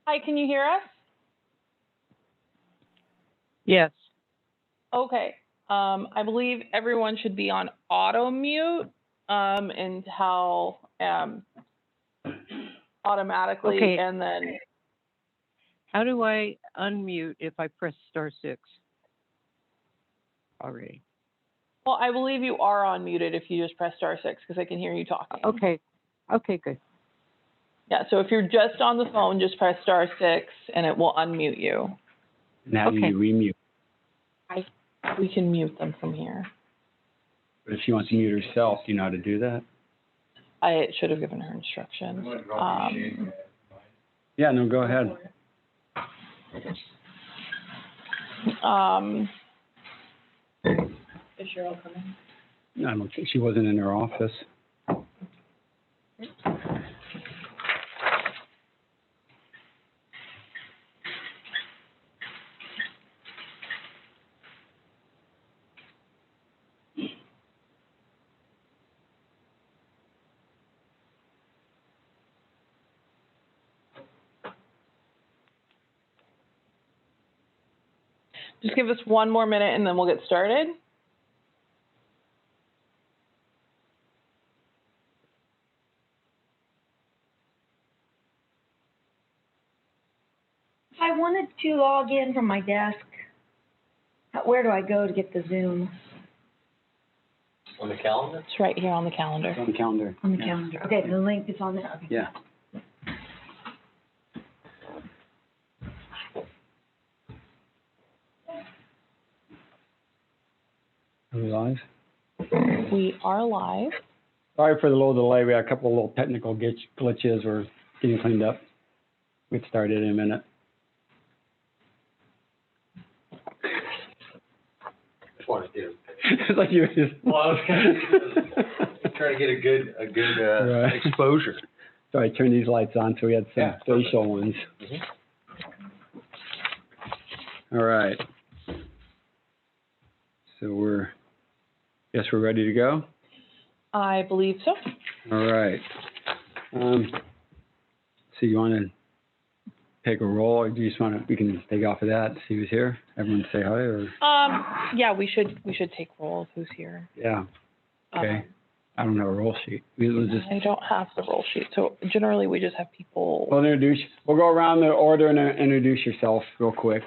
Hi, can you hear us? Yes. Okay. I believe everyone should be on auto mute until automatically, Okay. and then How do I unmute if I press *6 already? well, I believe you are unmuted if you just press *6 because I can hear you talking. Okay. Okay, good. Yeah, so if you're just on the phone, just press *6 and it will unmute you. Now Okay. you remute. We can mute them from here. But if she wants to mute herself, do you know how to do that? I should have given her instructions. Yeah, no, go ahead. Is Cheryl coming? I don't think she wasn't in her office. Just give us one more minute and then we'll get started. If I wanted to log in from my desk, where do I go to get the Zoom? On the calendar? It's right here on the calendar. It's on the calendar. On the calendar. Okay, the link is on there. Okay. Yeah. Are we live? We are live. Sorry for the little delay. We had a couple of little technical glitches. We're getting cleaned up. We'll get started in a minute. Just wanted to. It's like you were just. Well, I was trying to get a good Right. exposure. So I turned these lights on, so we had some Yeah, facial ones. All right. So guess we're ready to go? I believe so. All right. So you want to take a roll, or do you just want to, we can take off of that, see who's here? Everyone say hi, or? Yeah, we should take roll of who's here. Yeah, okay. I don't have a roll sheet. We'll just. I don't have the roll sheet, so generally we just have people. We'll go around the order and introduce yourself real quick.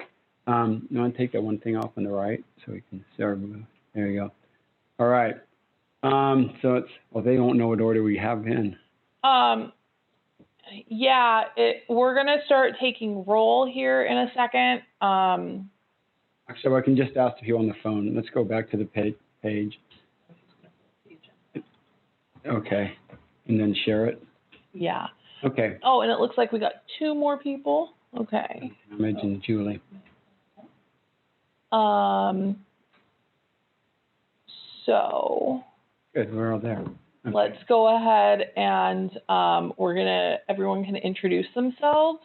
You want to take that one thing off on the right so we can see everyone. There you go. All right. So they don't know what order we have in. Yeah, we're gonna start taking roll here in a second. Actually, I can just ask if you're on the phone. Let's go back to the page. Okay, and then share it. Yeah. Okay. Oh, and it looks like we got 2 more people. Okay. I mentioned Julie. So. Good, we're all there. Okay. Let's go ahead and everyone can introduce themselves.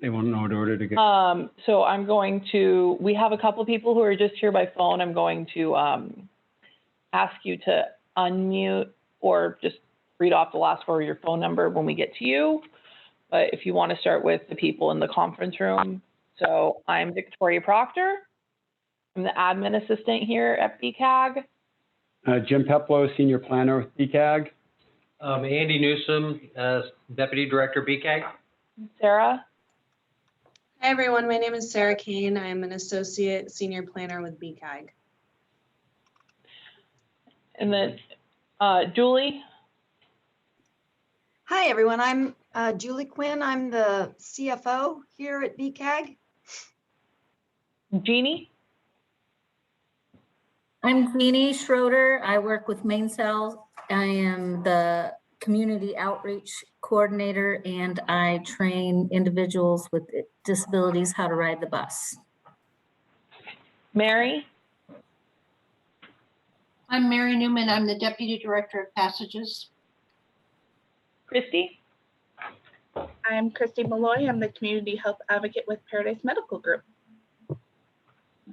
They won't know what order to go. So we have a couple people who are just here by phone. I'm going to ask you to unmute or just read off the last 4 of your phone number when we get to you. But if you want to start with the people in the conference room. So I'm Victoria Proctor. I'm the admin assistant here at BCAG. Jim Peplow, Senior Planner with BCAG. Andy Newsom, Deputy Director, BCAG. Sarah. Hi, everyone. My name is Sarah Kane. I'm an Associate Senior Planner with BCAG. And then Julie. Hi, everyone. I'm Julie Quinn. I'm the CFO here at BCAG. Jeannie. I'm Jeannie Schroeder. I work with MainCell. I am the Community Outreach Coordinator, and I train individuals with disabilities how to ride the bus. Mary. I'm Mary Newman. I'm the Deputy Director of Passages. Christy. I'm Christy Malloy. I'm the Community Health Advocate with Paradise Medical Group.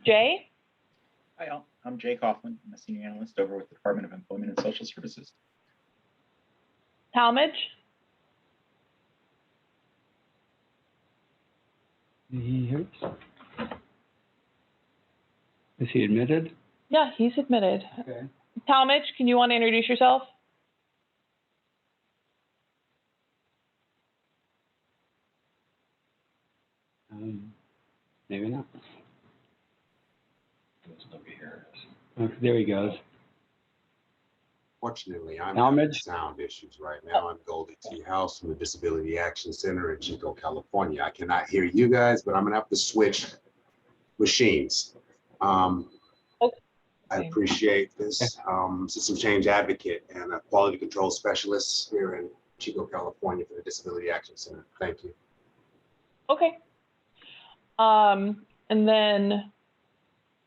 Jay. Hi, all. I'm Jay Kaufman. I'm a Senior Analyst over with the Department of Employment and Social Services. Talmadge. Is he admitted? Yeah, he's admitted. Okay. Talmadge, can you want to introduce yourself? Maybe not. There's nobody here. Oh, there he goes. Fortunately, I'm Talmadge? having sound issues right now. I'm Goldie T. House from the Disability Action Center in Chico, California. I cannot hear you guys, but I'm gonna have to switch machines. I appreciate this. System change advocate and a quality control specialist here in Chico, California for the Disability Action Center. Thank you. Okay. And then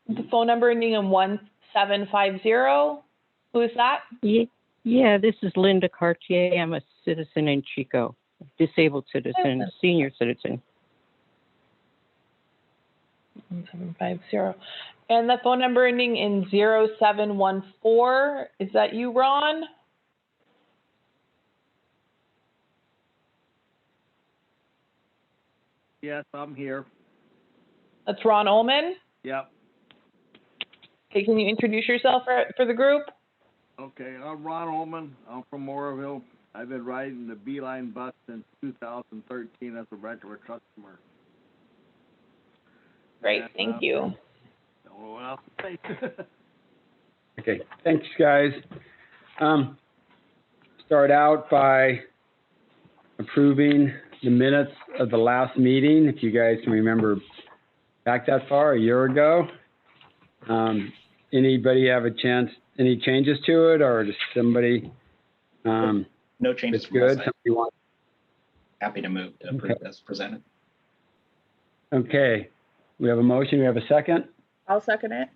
the phone number ending in 1750. Who is that? Yeah, this is Linda Cartier. I'm a citizen in Chico, disabled citizen, senior citizen. 1750. And the phone number ending in 0714. Is that you, Ron? Yes, I'm here. That's Ron Ullman. Yep. Okay, can you introduce yourself for the group? Okay, I'm Ron Ullman. I'm from Moorville. I've been riding the Beeline bus since 2013 as a regular customer. Great, thank you. Oh, well, thanks. Okay, thanks, guys. Start out by approving the minutes of the last meeting, if you guys can remember back that far, a year ago. Anybody have a chance, any changes to it, or just somebody? No changes It's from my good. side. Somebody want? Happy to move to approve as presented. Okay, we have a motion. We have a second. I'll second it.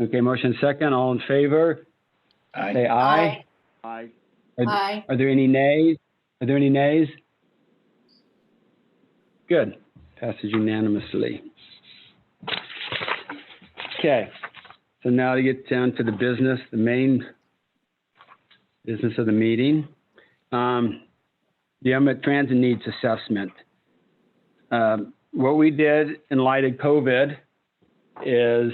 Okay, motion second. All in favor? Aye. Say aye. Aye. Aye. Are there any nays? Are there any nays? Good. Passes unanimously. Okay. So now to get down to the business, the main business of the meeting. The unmet transit needs assessment. What we did in light of COVID is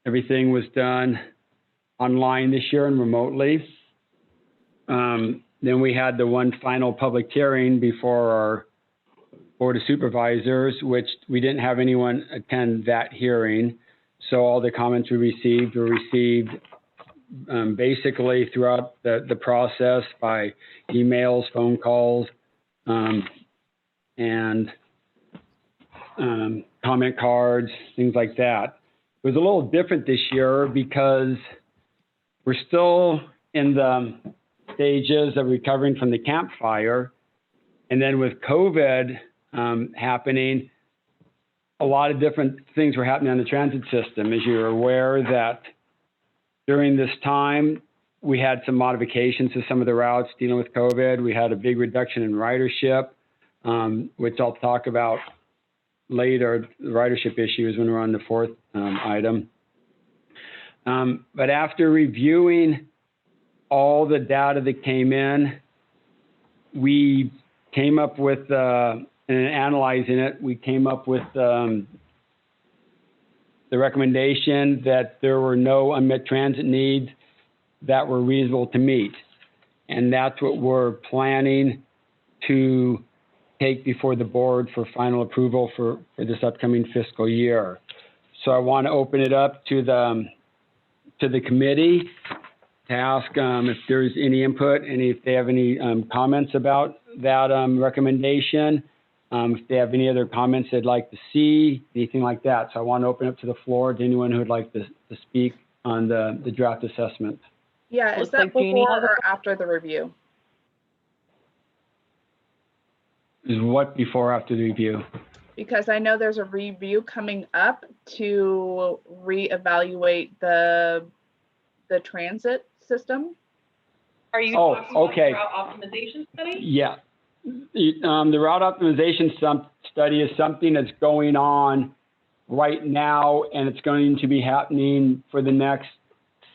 everything was done online this year and remotely. Then we had the one final public hearing before our Board of Supervisors, which we didn't have anyone attend that hearing. So all the comments we received were received basically throughout the process by emails, phone calls, and comment cards, things like that. It was a little different this year because we're still in the stages of recovering from the campfire. And then with COVID happening, a lot of different things were happening on the transit system. As you're aware that during this time, we had some modifications to some of the routes dealing with COVID. We had a big reduction in ridership, which I'll talk about later. The ridership issues when we're on the fourth item. But after reviewing all the data that came in, we came up with, and analyzing it, we came up with the recommendation that there were no unmet transit needs that were reasonable to meet. And that's what we're planning to take before the board for final approval for this upcoming fiscal year. So I want to open it up to the committee to ask if there's any input and if they have any comments about that recommendation. If they have any other comments they'd like to see, anything like that. So I want to open up to the floor to anyone who would like to speak on the draft assessment. Yeah, is Looks that like Jeannie before has a- or after the review? Is what before or after the review? Because I know there's a review coming up to reevaluate the transit system. Are you Oh, talking about okay. the route optimization study? Yeah. The route optimization study is something that's going on right now, and it's going to be happening for the next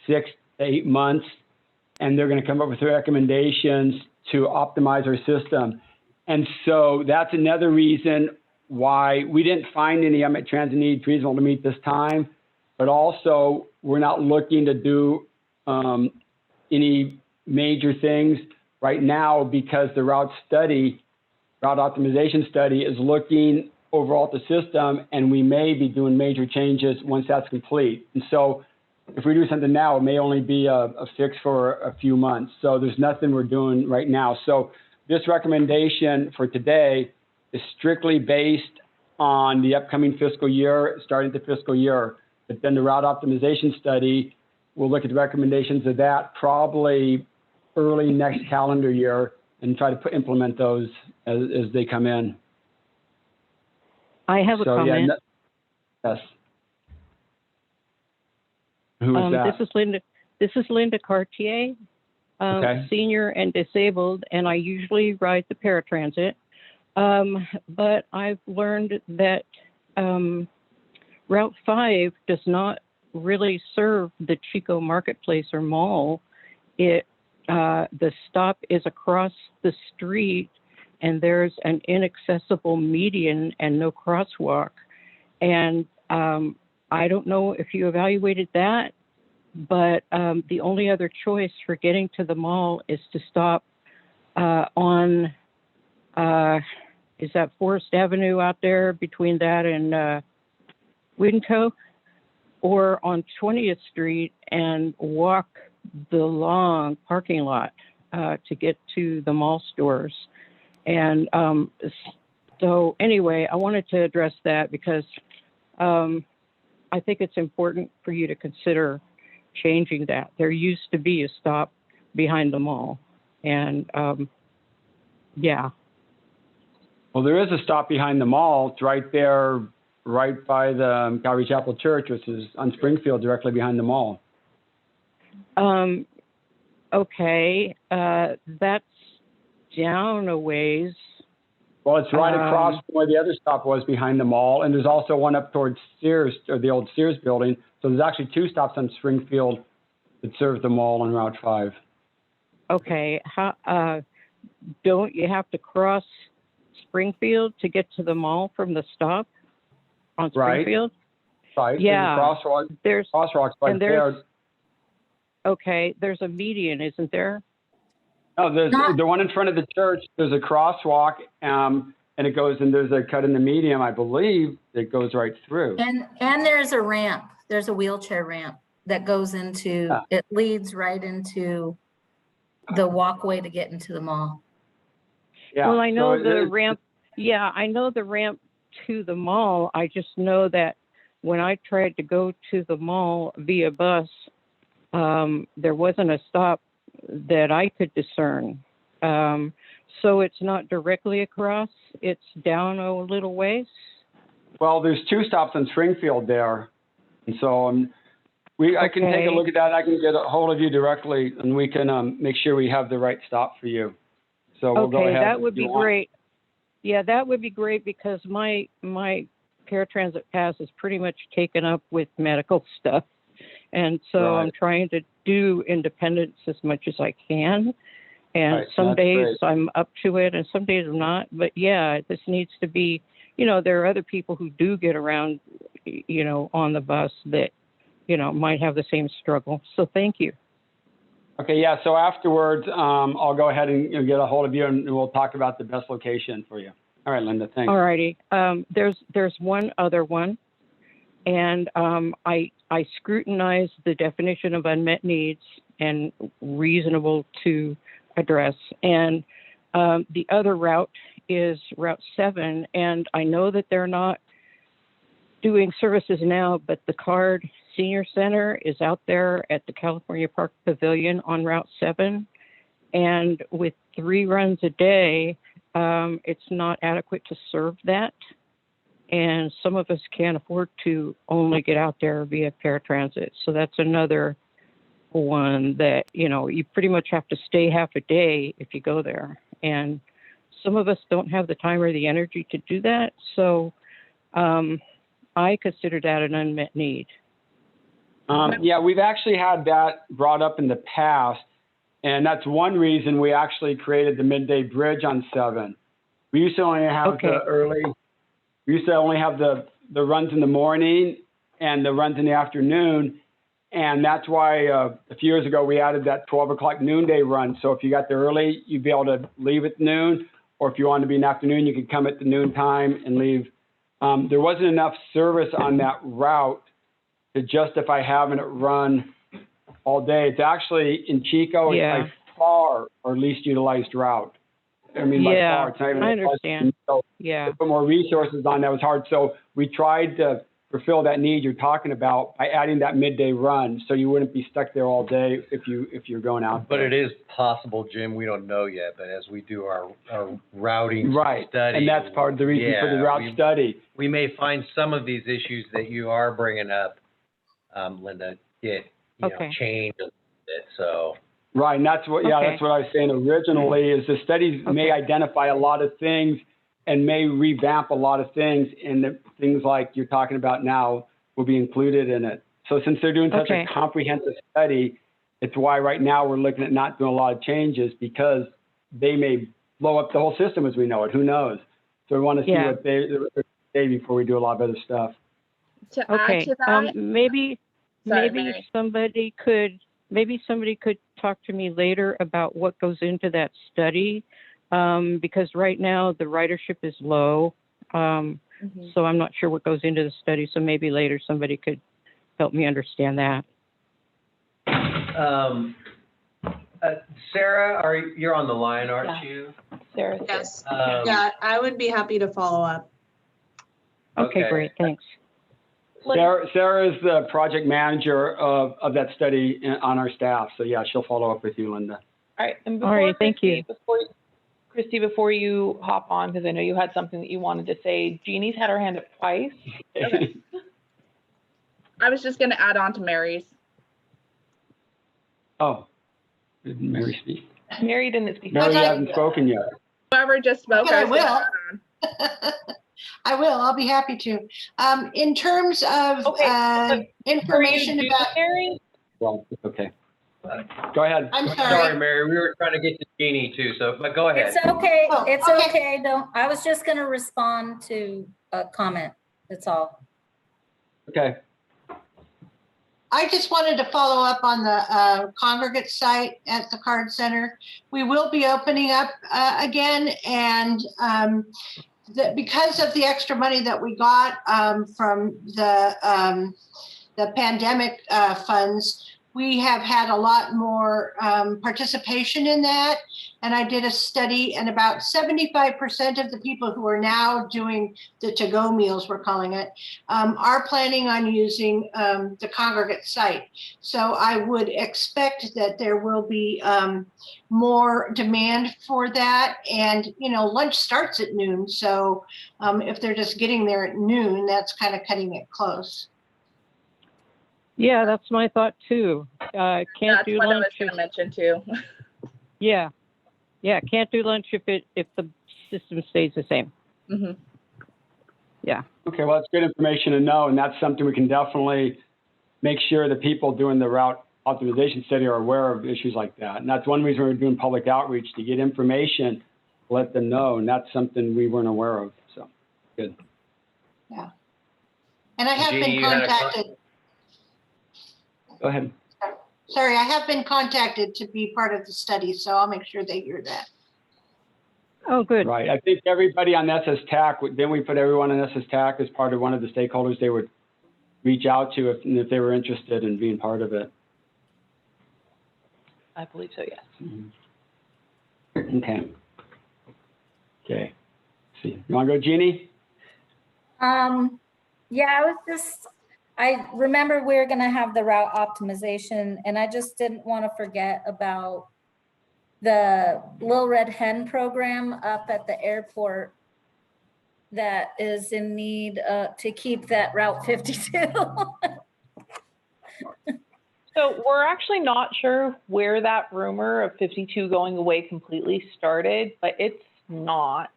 6 to 8 months. And they're going to come up with recommendations to optimize our system. And so that's another reason why we didn't find any unmet transit needs reasonable to meet this time, but also we're not looking to do any major things right now because the route optimization study is looking overall at the system, and we may be doing major changes once that's complete. And so if we do something now, it may only be a fix for a few months. So there's nothing we're doing right now. So this recommendation for today is strictly based on the upcoming fiscal year, starting the fiscal year. But then the route optimization study, we'll look at the recommendations of that probably early next calendar year and try to implement those as they come in. I have a comment. Yes. Who is that? This is Linda Cartier, Okay. senior and disabled, and I usually ride the paratransit. But I've learned that Route 5 does not really serve the Chico Marketplace or mall. The stop is across the street, and there's an inaccessible median and no crosswalk. And I don't know if you evaluated that, but the only other choice for getting to the mall is to stop on, is that Forest Avenue out there between that and Winco, or on 20th Street and walk the long parking lot to get to the mall stores. And so anyway, I wanted to address that because I think it's important for you to consider changing that. There used to be a stop behind the mall, and yeah. Well, there is a stop behind the mall. It's right there, right by the Calvary Chapel Church, which is on Springfield, directly behind the mall. Okay, that's down a ways. Well, it's right across from where the other stop was behind the mall, and there's also one up towards Sears, or the old Sears building. So there's actually two stops on Springfield that serve the mall on Route 5. Okay, don't you have to cross Springfield to get to the mall from the stop on Springfield? Right. Yeah. There's crosswalks right there. Okay, there's a median, isn't there? No, there's the one in front of the church. There's a crosswalk, and it goes, and there's a cut in the median, I believe, that goes right through. And there's a ramp. There's a wheelchair ramp that goes into, it leads right into the walkway to get into the mall. Yeah. Well, I know the ramp. Yeah, I know the ramp to the mall. I just know that when I tried to go to the mall via bus, there wasn't a stop that I could discern. So it's not directly across, it's down a little ways. Well, there's two stops in Springfield there. And so I can take a look at that. I can get a hold of you directly, and we can make sure we have the right stop for you. So we'll go ahead. That would be great. Yeah, that would be great because my paratransit pass is pretty much taken up with medical stuff. And so I'm trying to do independence as much as I can. And some days I'm up to it and some days I'm not. But yeah, this needs to be, there are other people who do get around, on the bus that, might have the same struggle. So thank you. Okay, yeah. So afterwards, I'll go ahead and get a hold of you, and we'll talk about the best location for you. All right, Linda, thanks. All righty. There's one other one. And I scrutinized the definition of unmet needs and reasonable to address. And the other route is Route 7. And I know that they're not doing services now, but the CARD Senior Center is out there at the California Park Pavilion on Route 7. And with 3 runs a day, it's not adequate to serve that. And some of us can't afford to only get out there via paratransit. So that's another one that, you pretty much have to stay half a day if you go there. And some of us don't have the time or the energy to do that. So I consider that an unmet need. Yeah, we've actually had that brought up in the past. And that's one reason we actually created the midday bridge on 7. We used to only have the we used to only have the runs in the morning and the runs in the afternoon. And that's why a few years ago, we added that 12 o'clock noonday run. So if you got there early, you'd be able to leave at noon. Or if you wanted to be in the afternoon, you could come at the noon time and leave. There wasn't enough service on that route to justify having it run all day. It's actually, in Chico, it's by far our least utilized route. I mean, by far, it's not even. I understand. So Yeah. to put more resources on that was hard. So we tried to fulfill that need you're talking about by adding that midday run, so you wouldn't be stuck there all day if you're going out But there. it is possible, Jim, we don't know yet, but as we do our routing Right, study. and that's part of the reason for the route study. We may find some of these issues that you are bringing up, Linda, get, changed a bit, so. Right, and that's what, that's what I was saying originally, is the studies may identify a lot of things and may revamp a lot of things, and the things like you're talking about now will be included in it. So since they're doing such a comprehensive study, it's why right now we're looking at not doing a lot of changes, because they may blow up the whole system as we know it. Who knows? So we want to see what they say before we do a lot of other stuff. To add to that, maybe somebody could talk to me later about what goes into that study, because right now the ridership is low. So I'm not sure what goes into the study. So maybe later somebody could help me understand that. Sarah, you're on the line, aren't you? Sarah. Yes. Yeah, I would be happy to follow up. Okay, great. Thanks. Sarah is the project manager of that study on our staff. So yeah, she'll follow up with you, Linda. All right. And All right, thank you. Christy, before you hop on, because I know you had something that you wanted to say, Jeannie's had her hand up twice. Okay. I was just going to add on to Mary's. Oh, did Mary speak? Mary didn't speak. Mary hasn't spoken yet. Whoever just spoke, Okay, I was gonna will. add on. I will. I'll be happy to. In terms of information about. Mary? Well, it's okay. Go ahead. I'm sorry. Sorry, Mary, we were trying to get to Jeannie too, so, but go ahead. It's okay. Oh, It's okay. okay. I was just going to respond to a comment. That's all. Okay. I just wanted to follow up on the congregate site at the Card Center. We will be opening up again, and because of the extra money that we got from the pandemic funds, we have had a lot more participation in that. And I did a study, and about 75% of the people who are now doing the to-go meals, we're calling it, are planning on using the congregate site. So I would expect that there will be more demand for that. And, lunch starts at noon. So if they're just getting there at noon, that's kind of cutting it close. Yeah, that's my thought too. Can't That's do what I lunch. was going to mention too. Yeah, can't do lunch if the system stays the same. Mm-hmm. Yeah. Okay, well, that's good information to know, and that's something we can definitely make sure the people doing the route optimization study are aware of issues like that. And that's one reason we're doing public outreach, to get information, let them know, and that's something we weren't aware of. So, good. Yeah. And I have Jeannie, been you had a contacted. Go ahead. Sorry, I have been contacted to be part of the study, so I'll make sure they hear that. Oh, good. Right. I think everybody on SSTAC, then we put everyone on SSTAC as part of one of the stakeholders they would reach out to if they were interested in being part of it. I believe so, yes. Mm-hmm. Okay. Okay. Let's see. You want to go, Jeannie? Yeah, I remember we were going to have the route optimization, and I just didn't want to forget about the Little Red Hen program up at the airport that is in need to keep that Route 52. So we're actually not sure where that rumor of 52 going away completely started, but it's not.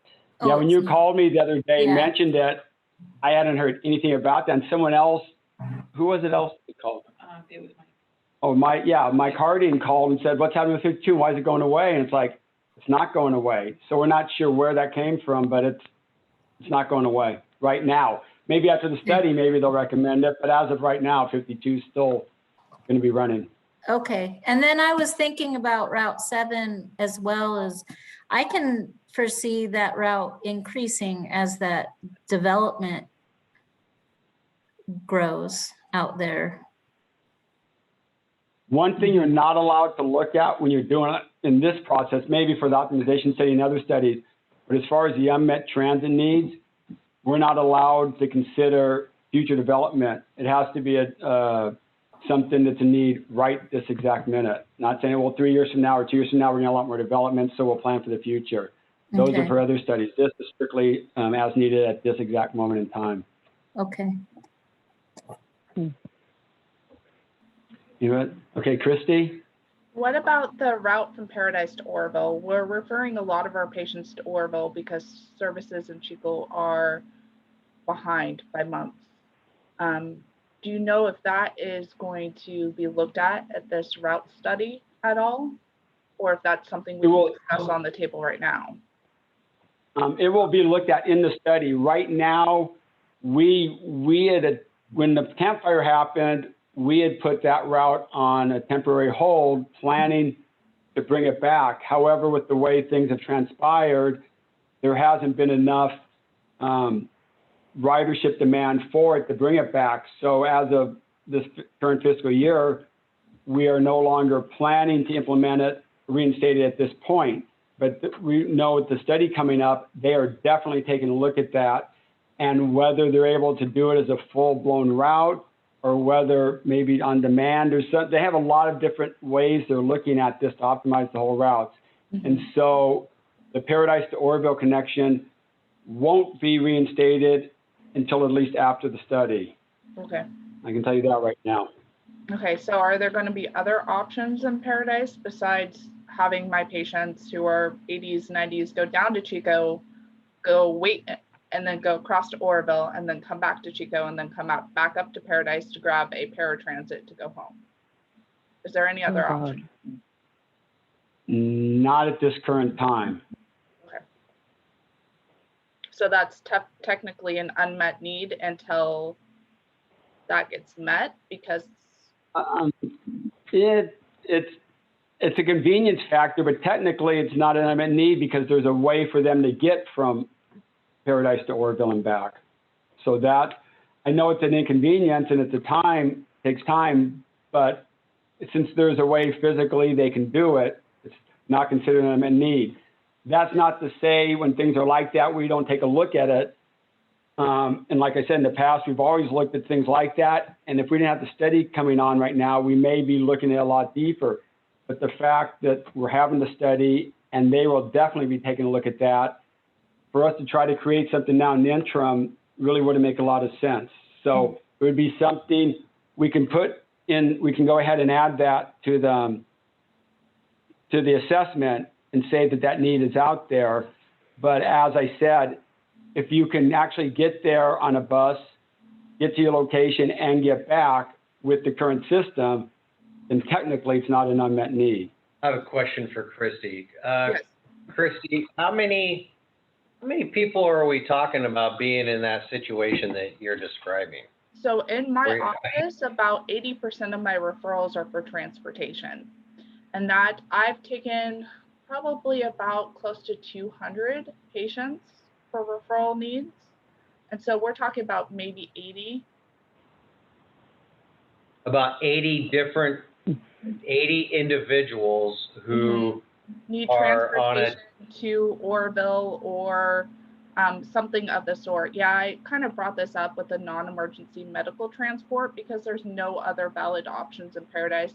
Yeah, when you called me the other day and Yeah. mentioned it, I hadn't heard anything about that. And someone else, who was it else that called? It was Mike. Oh, Mike Harding called and said, what's happening with 52? Why is it going away? And it's like, it's not going away. So we're not sure where that came from, but it's not going away. right now. Maybe after the study, maybe they'll recommend it, but as of right now, 52 is still going to be running. Okay, and then I was thinking about Route 7 as well. As I can foresee that route increasing as that development grows out there. One thing you're not allowed to look at when you're doing it in this process, maybe for the optimization study and other studies, but as far as the unmet transit needs, we're not allowed to consider future development. It has to be something that's a need right this exact minute. Not saying, well, 3 years from now or 2 years from now, we're going to have a lot more development, so we'll plan for the future. Those are for other studies. This is strictly as needed at this exact moment in time. Okay. You know, okay, Christy? What about the route from Paradise to Oroville? We're referring a lot of our patients to Oroville because services in Chico are behind by months. Do you know if that is going to be looked at this route study at all? Or if that's something we can discuss on the table right now? It will be looked at in the study. Right now, when the campfire happened, we had put that route on a temporary hold, planning to bring it back. However, with the way things have transpired, there hasn't been enough ridership demand for it to bring it back. So as of this current fiscal year, we are no longer planning to implement it, reinstate it at this point. But we know with the study coming up, they are definitely taking a look at that, and whether they're able to do it as a full-blown route or whether maybe on demand or something. They have a lot of different ways they're looking at this to optimize the whole routes. And so the Paradise to Oroville connection won't be reinstated until at least after the study. Okay. I can tell you that right now. Okay, so are there going to be other options in Paradise besides having my patients who are 80s, 90s go down to Chico, go wait, and then go across to Oroville, and then come back to Chico, and then come back up to Paradise to grab a paratransit to go home? Is there any other option? Not at this current time. Okay. So that's technically an unmet need until that gets met, because it's a convenience factor, but technically it's not an unmet need because there's a way for them to get from Paradise to Oroville and back. So that, I know it's an inconvenience and takes time, but since there's a way physically they can do it, it's not considered an unmet need. That's not to say when things are like that, we don't take a look at it. And like I said, in the past, we've always looked at things like that. And if we didn't have the study coming on right now, we may be looking at it a lot deeper. But the fact that we're having the study and they will definitely be taking a look at that, for us to try to create something now in the interim really wouldn't make a lot of sense. So it would be something we can put in, we can go ahead and add that to the assessment and say that that need is out there. But as I said, if you can actually get there on a bus, get to your location and get back with the current system, then technically it's not an unmet need. I have a question for Christy. Yes. Christy, how many people are we talking about being in that situation that you're describing? So in my office, about 80% of my referrals are for transportation. And that I've taken probably about close to 200 patients for referral needs. And so we're talking about maybe 80. About 80 individuals who need are transportation to Oroville or something of the sort. Yeah, I kind of brought this up with the non-emergency medical transport because there's no other valid options in Paradise.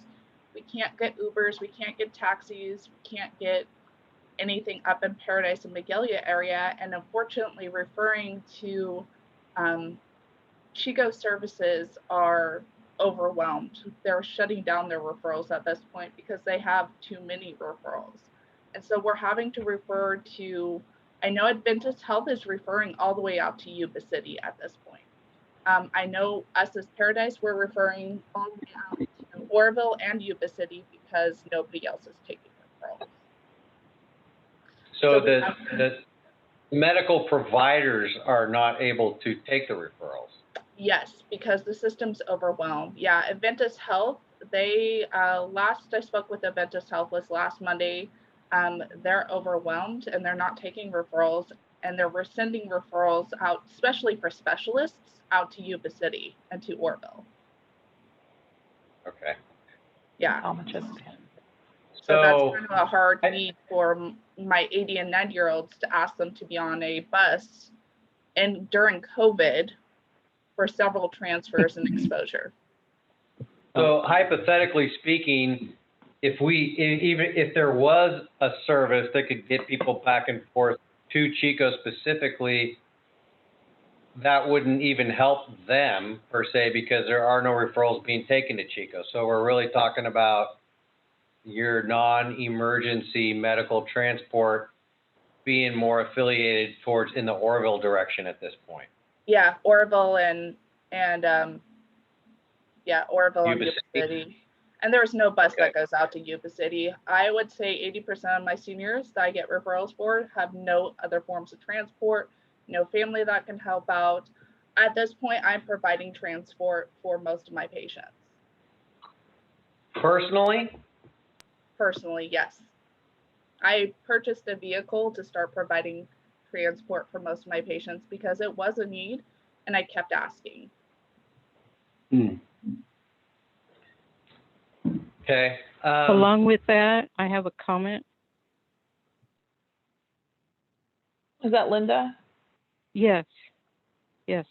We can't get Ubers, we can't get taxis, we can't get anything up in Paradise and Magalia area. And unfortunately, referring to Chico services are overwhelmed. They're shutting down their referrals at this point because they have too many referrals. And so we're having to refer to, I know Adventist Health is referring all the way out to Yuba City at this point. I know us as Paradise, we're referring all the way out to Oroville and Yuba City because nobody else is taking referrals. So medical providers are not able to take the referrals. Yes, because the system's overwhelmed. Yeah, Adventus Health, they, last I spoke with Adventus Health was last Monday. They're overwhelmed and they're not taking referrals, and they're sending referrals out, especially for specialists, out to Yuba City and to Orville. Okay. Yeah. How much is it? So that's kind of a hard need for my 80 and 90-year-olds to ask them to be on a bus and during COVID for several transfers and exposure. So hypothetically speaking, if there was a service that could get people back and forth to Chico specifically, that wouldn't even help them per se, because there are no referrals being taken to Chico. So we're really talking about your non-emergency medical transport being more affiliated towards in the Orville direction at this point. Yeah, Orville and Orville and Yuba Yuba City. And there's no bus that goes out to Yuba City. I would say 80% of my seniors that I get referrals for have no other forms of transport, no family that can help out. At this point, I'm providing transport for most of my patients. Personally? Personally, yes. I purchased a vehicle to start providing transport for most of my patients because it was a need and I kept asking. Okay. Along with that, I have a comment. Is that Linda? Yes, yes.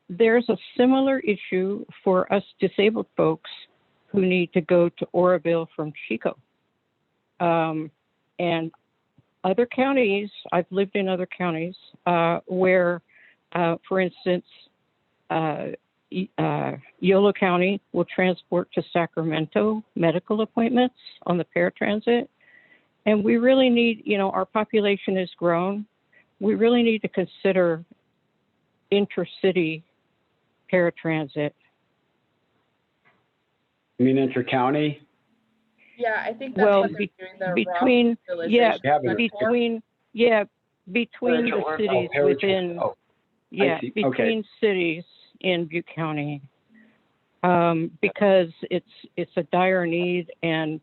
There's a similar issue for us disabled folks who need to go to Oroville from Chico. And other counties, I've lived in other counties where, for instance, Yolo County will transport to Sacramento medical appointments on the paratransit. And we really need, our population has grown. We really need to consider intercity paratransit. You mean inter-county? Yeah, I think that's what they're doing. Between the cities within, between cities in Butte County, because it's a dire need, and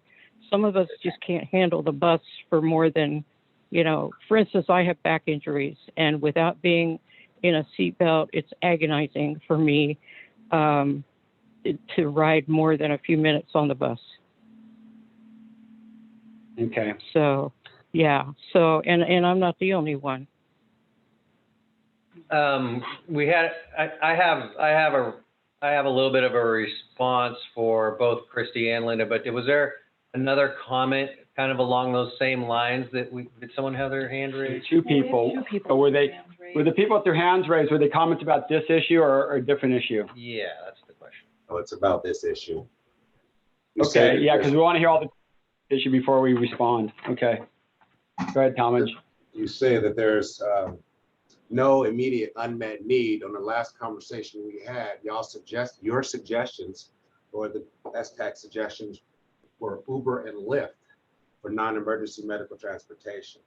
some of us just can't handle the bus for more than, for instance, I have back injuries, and without being in a seatbelt, it's agonizing for me to ride more than a few minutes on the bus. Okay. So, yeah. So, and I'm not the only one. I have a little bit of a response for both Christy and Linda, but was there another comment kind of along those same lines that did someone have their hand raised? Two people. But were the people with their hands raised, were they comments about this issue or a different issue? Yeah, that's the question. Oh, it's about this issue. Okay, yeah, because we want to hear all the issue before we respond. Okay. Go ahead, Talmadge. You say that there's no immediate unmet need. On the last conversation we had, your suggestions or the SSTAC suggestions were Uber and Lyft for non-emergency medical transportation.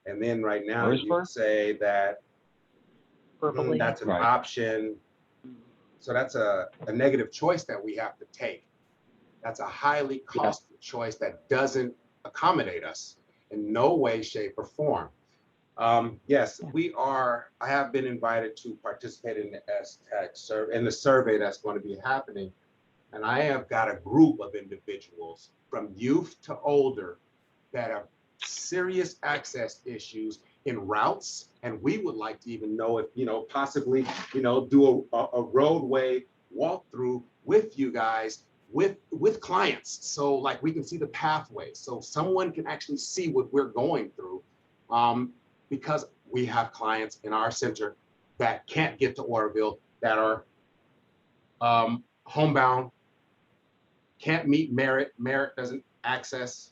And then right now you say that that's an option. So that's a negative choice that we have to take. That's a highly costly choice that doesn't accommodate us in no way, shape, or form. Yes, I have been invited to participate in the SSTAC in the survey that's going to be happening. And I have got a group of individuals from youth to older that have serious access issues in routes. And we would like to even know if, possibly, do a roadway walkthrough with you guys, with clients. So like we can see the pathway. So someone can actually see what we're going through. Because we have clients in our center that can't get to Oroville, that are homebound, can't meet merit doesn't access,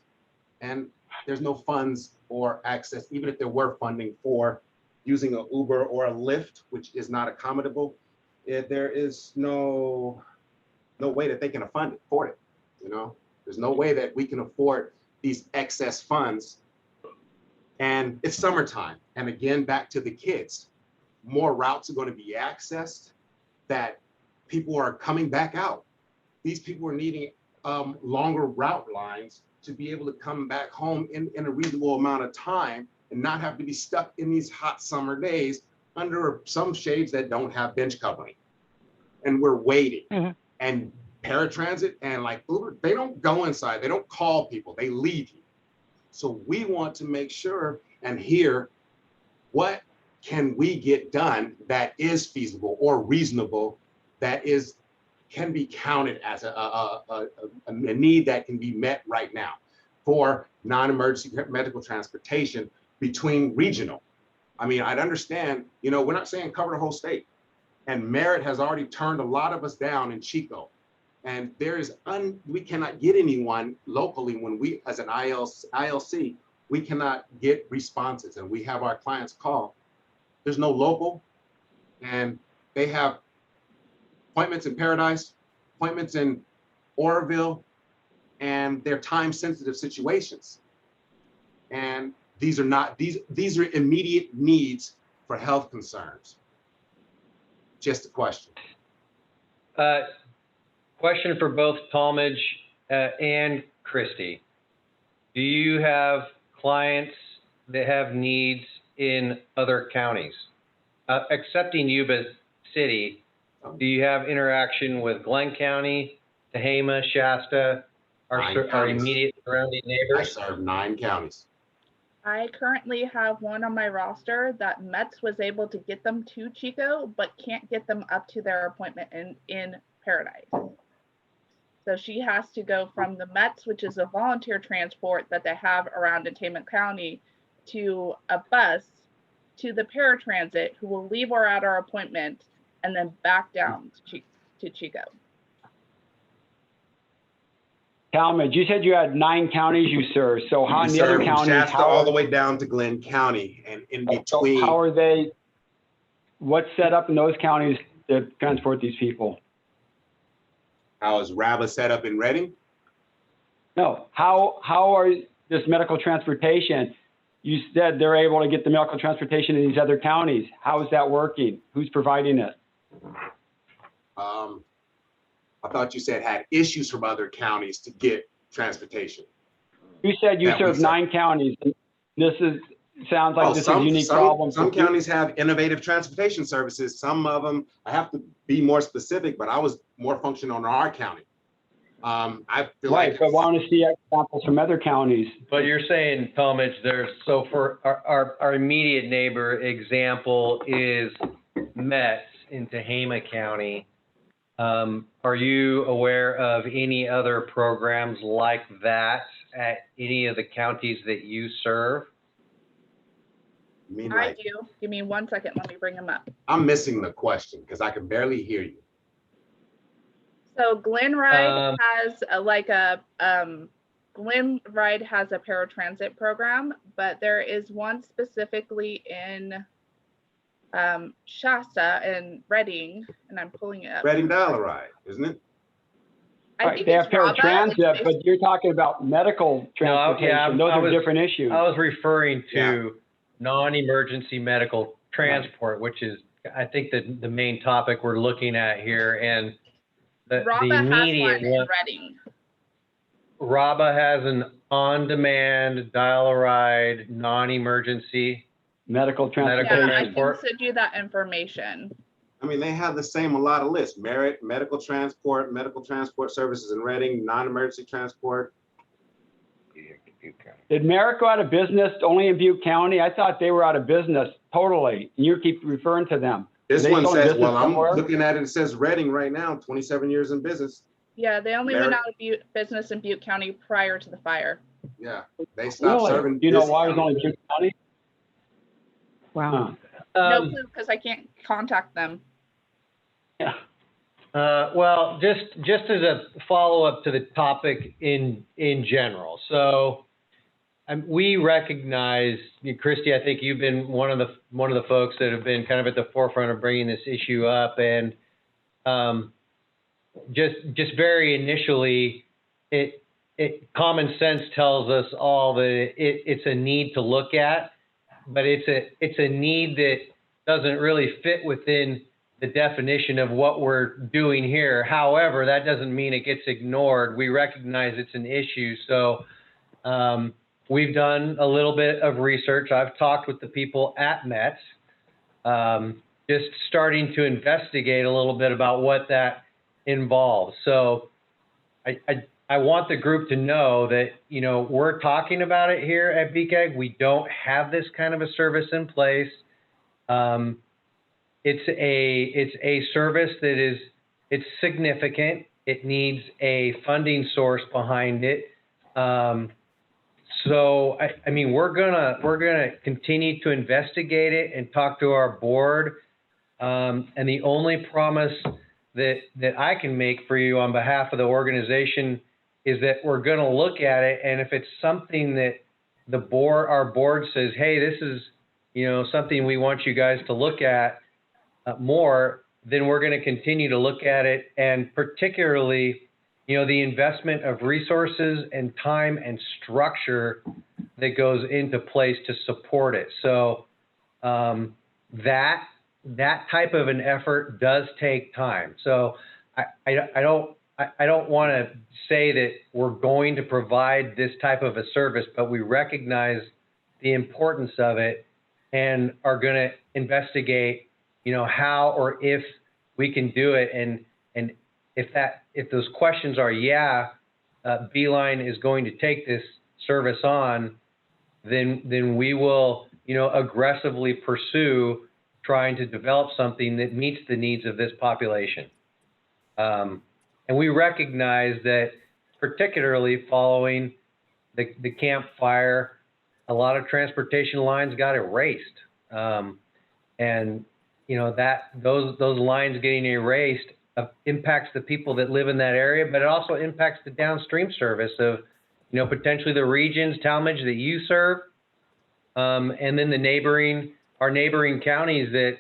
and there's no funds or access, even if there were funding for using an Uber or a Lyft, which is not accommodable. There is no way that they can afford it. There's no way that we can afford these excess funds And it's summertime. And again, back to the kids, more routes are going to be accessed, that people are coming back out. These people are needing longer route lines to be able to come back home in a reasonable amount of time and not have to be stuck in these hot summer days under some shades that don't have bench covering. And we're waiting. Mm-hmm. And paratransit and like Uber, they don't go inside, they don't call people, they leave you. So we want to make sure and hear what can we get done that is feasible or reasonable, that can be counted as a need that can be met right now for non-emergency medical transportation between regional. I mean, I'd understand, you know, we're not saying cover the whole state. And Merit has already turned a lot of us down in Chico. And we cannot get anyone locally when we, as an ILC, we cannot get responses, and we have our clients call. There's no local, and they have appointments in Paradise, appointments in Oroville, and they're time-sensitive situations. And these are immediate needs for health concerns. Just a question. Question for both Talmadge and Christy. Do you have clients that have needs in other counties? Excepting Yuba City, do you have interaction with Glenn County, Tehama, Shasta, our immediate surrounding neighbors? I serve 9 counties. I currently have one on my roster that METS was able to get them to Chico, but can't get them up to their appointment in Paradise. So she has to go from the METS, which is a volunteer transport that they have around Attainment County, to a bus to the paratransit, who will leave her at our appointment and then back down to Chico. Talmadge, you said you had 9 counties you serve. So how many other counties? Shasta all the way down to Glenn County, and in between. So how are they? What's set up in those counties to transport these people? How is RABA set up in Reading? No. How are this medical transportation? You said they're able to get the medical transportation in these other counties. How is that working? Who's providing it? I thought you said had issues from other counties to get transportation. You said you serve 9 counties. Sounds like this is a unique problem. Some counties have innovative transportation services. Some of them, I have to be more specific, but I was more functional in our county. I feel like, but I want to see examples from other counties. But you're saying, Talmadge, so for our immediate neighbor example is METS in Tehama County. Are you aware of any other programs like that at any of the counties that you serve? I do. Give me 1 second. Let me bring them up. I'm missing the question because I can barely hear you. So Glenride has Glenride has a paratransit program, but there is one specifically in Shasta and Reading, and I'm pulling it up. Reading Dial-A-Ride, isn't it? Right, they have paratransit, but you're talking about medical transportation. Those are different issues. I was referring to non-emergency medical transport, which is, I think, the main topic we're looking at here. And the immediate one, Reading. RABA has an on-demand dial-a-ride non-emergency medical transportation. Yeah, I can send you that information. I mean, they have the same a lot of lists: Merit, medical transport services in Reading, non-emergency transport. Did Merit go out of business only in Butte County? I thought they were out of business totally. And you keep referring to them. This one says, well, I'm looking at it. It says Reading right now, 27 years in business. Yeah, they only went out of business in Butte County prior to the fire. Yeah, they stopped serving. Do you know why it was only Butte County? Wow. No clue, because I can't contact them. Yeah. Well, just as a follow-up to the topic in general. So we recognize, Christy, I think you've been one of the folks that have been kind of at the forefront of bringing this issue up, and just very initially, common sense tells us all that it's a need to look at. but it's a need that doesn't really fit within the definition of what we're doing here. However, that doesn't mean it gets ignored. We recognize it's an issue. So we've done a little bit of research. I've talked with the people at METS, just starting to investigate a little bit about what that involves. So I want the group to know that, you know, we're talking about it here at BCAG. We don't have this kind of a service in place. It's a service that it's significant. It needs a funding source behind it. So I mean, we're gonna continue to investigate it and talk to our board. And the only promise that I can make for you on behalf of the organization is that we're gonna look at it, and if it's something that our board says, hey, this is, you know, something we want you guys to look at more, then we're going to continue to look at it, and particularly, you know, the investment of resources and time and structure that goes into place to support it. So that type of an effort does take time. So I don't want to say that we're going to provide this type of a service, but we recognize the importance of it and are going to investigate, you know, how or if we can do it. And if those questions are, yeah, Beeline is going to take this service on, then we will, you know, aggressively pursue trying to develop something that meets the needs of this population. And we recognize that, particularly following the Camp Fire, a lot of transportation lines got erased. And, you know, those lines getting erased impacts the people that live in that area, but it also impacts the downstream service of, you know, potentially the regions, Talmadge, that you serve, and then our neighboring counties that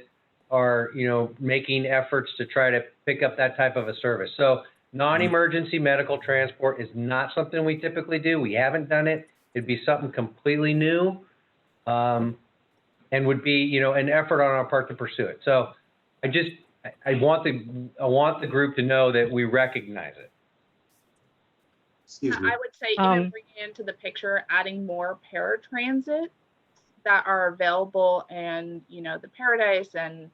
are, you know, making efforts to try to pick up that type of a service. So non-emergency medical transport is not something we typically do. We haven't done it. It'd be something completely new, and would be, you know, an effort on our part to pursue it. So I want the group to know that we recognize it. Excuse me. I would say even bringing into the picture, adding more paratransit that are available in, you know, the Paradise and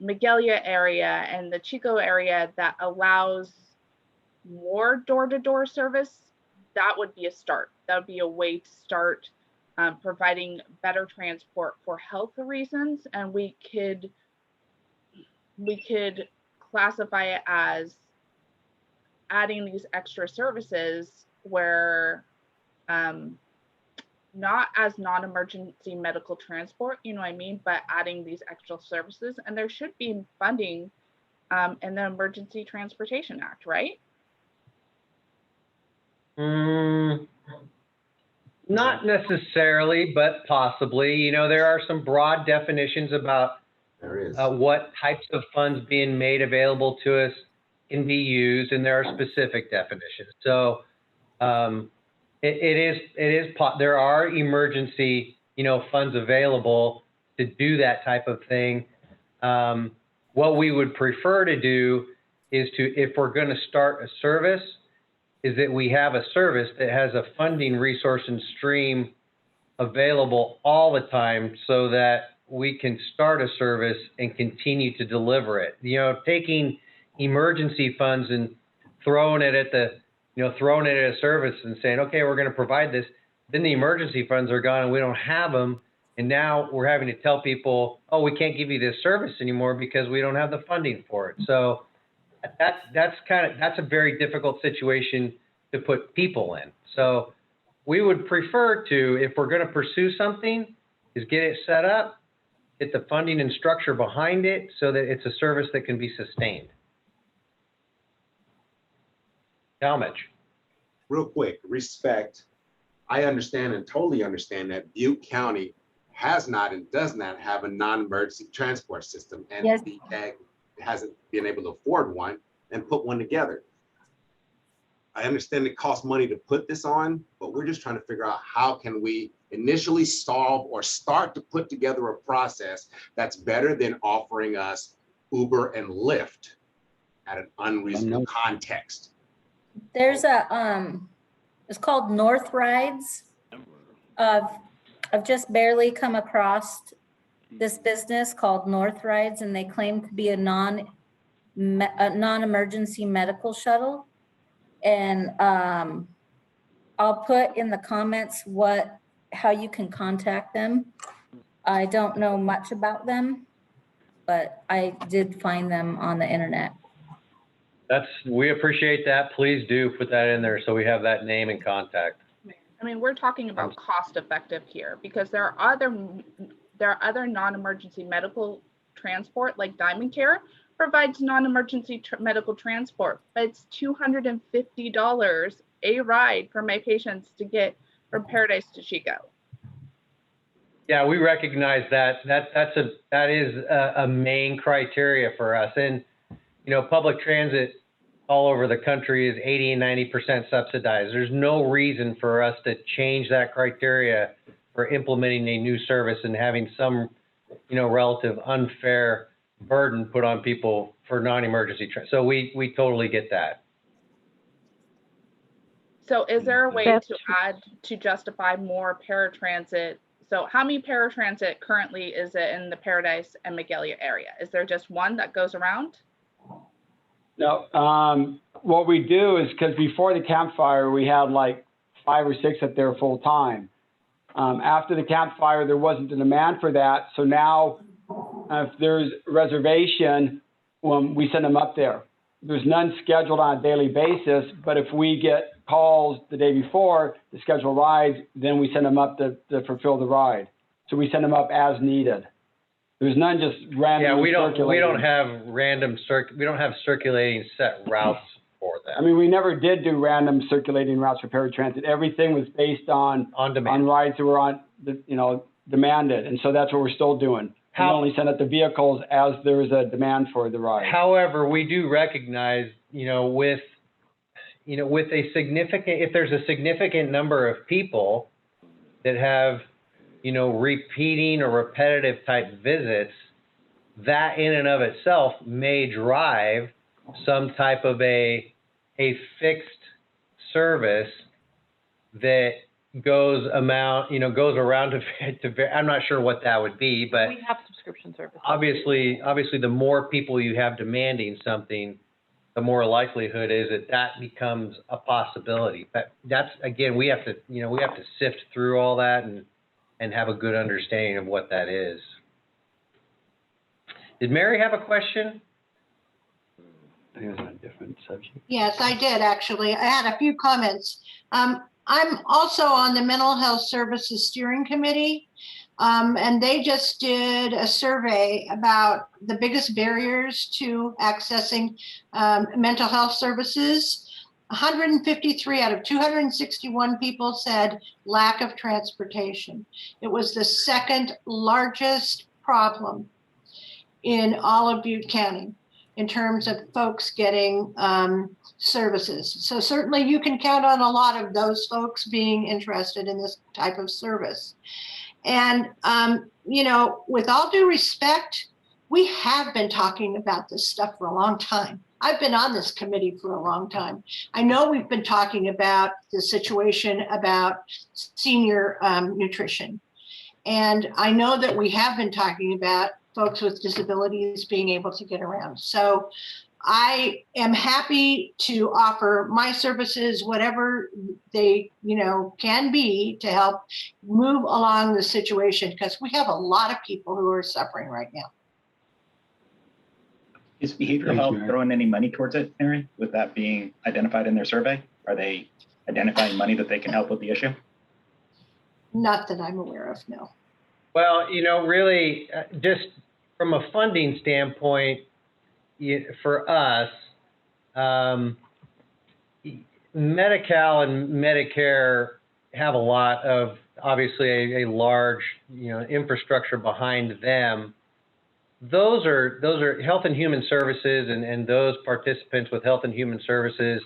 Magalia area and the Chico area that allows more door-to-door service. That would be a start. That would be a way to start providing better transport for health reasons, and we could classify it as adding these extra services where not as non-emergency medical transport, you know what I mean, but adding these extra services, and there should be funding in the Emergency Transportation Act, right? Not necessarily, but possibly. You know, there are some broad definitions about what types of funds being made available to us can be used, and there are specific definitions. So there are emergency, you know, funds available to do that type of thing. What we would prefer to do is if we're going to start a service, is that we have a service that has a funding resource and stream available all the time so that we can start a service and continue to deliver it. You know, taking emergency funds and throwing it at a service and saying, okay, we're going to provide this, then the emergency funds are gone and we don't have them. And now we're having to tell people, oh, we can't give you this service anymore because we don't have the funding for it. So that's a very difficult situation to put people in. So we would prefer to, if we're going to pursue something, is get it set up, get the funding and structure behind it so that it's a service that can be sustained. Talmadge. Real quick, respect. I understand and totally understand that Butte County has not and does not have a non-emergency transport system, and Yes. BCAG hasn't been able to afford one and put one together. I understand it costs money to put this on, but we're just trying to figure out how can we initially solve or start to put together a process that's better than offering us Uber and Lyft at an unreasonable context. There's it's called North Rides. I've just barely come across this business called North Rides, and they claim to be a non-emergency medical shuttle. And I'll put in the comments how you can contact them. I don't know much about them, but I did find them on the internet. We appreciate that. Please do put that in there so we have that name and contact. I mean, we're talking about cost effective here because there are other non-emergency medical transport, like Diamond Care provides non-emergency medical transport, but it's $250 a ride for my patients to get from Paradise to Chico. Yeah, we recognize that. That is a main criteria for us. And, you know, public transit all over the country is 80 and 90% subsidized. There's no reason for us to change that criteria for implementing a new service and having some, you know, relative unfair burden put on people for non-emergency. So we totally get that. So is there a way to justify more paratransit? So how many paratransit currently is it in the Paradise and Magalia area? Is there just one that goes around? No, what we do is, because before the campfire, we had like 5 or 6 up there full time. After the campfire, there wasn't a demand for that. So now if there's a reservation, we send them up there. There's none scheduled on a daily basis, but if we get calls the day before to schedule rides, then we send them up to fulfill the ride. So we send them up as needed. There's none just randomly circulating. We don't have we don't have circulating set routes for them. I mean, we never did do random circulating routes for paratransit. Everything was based on demand. On rides that were demanded, and so that's what we're still doing. We only send out the vehicles as there is a demand for the ride. However, we do recognize, with a significant, if there's a significant number of people that have, repeating or repetitive type visits, that in and of itself may drive some type of a fixed service that goes around to I'm not sure what that would be, but we have subscription services. Obviously, the more people you have demanding something, the more likelihood is that becomes a possibility. But that's, again, we have to sift through all that and have a good understanding of what that is. Did Mary have a question? I think it was on a different subject. Yes, I did actually. I had a few comments. I'm also on the Mental Health Services Steering Committee, and they just did a survey about the biggest barriers to accessing mental health services. 153 out of 261 people said lack of transportation. It was the second largest problem in all of Butte County in terms of folks getting services. So certainly you can count on a lot of those folks being interested in this type of service. And, with all due respect, we have been talking about this stuff for a long time. I've been on this committee for a long time. I know we've been talking about the situation about senior nutrition. And I know that we have been talking about folks with disabilities being able to get around. So I am happy to offer my services, whatever they, can be, to help move along the situation, because we have a lot of people who are suffering right now. Is behavioral health throwing any money towards it, Mary, with that being identified in their survey? Are they identifying money that they can help with the issue? Not that I'm aware of, no. Well, really, just from a funding standpoint, for us, Medi-Cal and Medicare have a lot of, obviously, a large, infrastructure behind them. Those are Health and Human Services, and those participants with Health and Human Services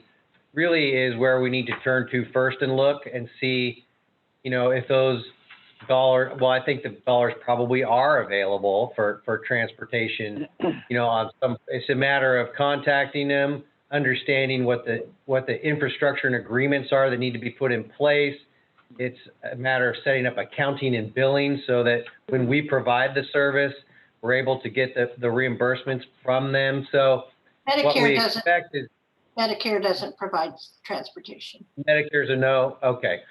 really is where we need to turn to first and look and see, you know, if those dollars, well, I think the dollars probably are available for transportation, you know, on some, it's a matter of contacting them, understanding what the infrastructure and agreements are that need to be put in place. It's a matter of setting up accounting and billing so that when we provide the service, we're able to get the reimbursements from them. So what we expect is Medicare doesn't provide transportation. Medicare's a no. Okay.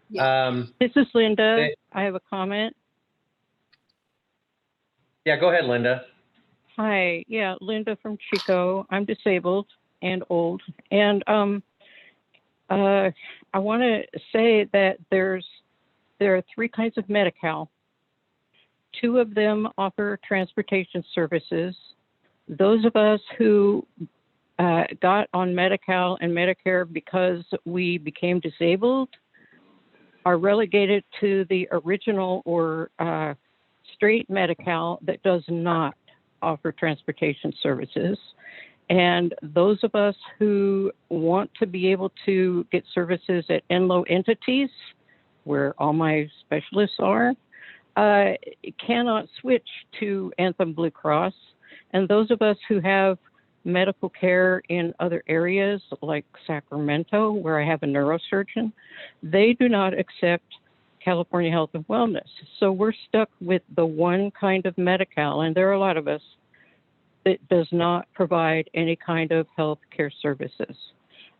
Yeah. This is Linda. I have a comment. Yeah, go ahead, Linda. Hi. Yeah, Linda from Chico. I'm disabled and old. And I want to say that there are 3 kinds of Medi-Cal. 2 of them offer transportation services. Those of us who got on Medi-Cal and Medicare because we became disabled are relegated to the original or straight Medi-Cal that does not offer transportation services. And those of us who want to be able to get services at NLO entities, where all my specialists are, cannot switch to Anthem Blue Cross. And those of us who have medical care in other areas like Sacramento, where I have a neurosurgeon, they do not accept California Health and Wellness. So we're stuck with the one kind of Medi-Cal, and there are a lot of us, that does not provide any kind of health care services.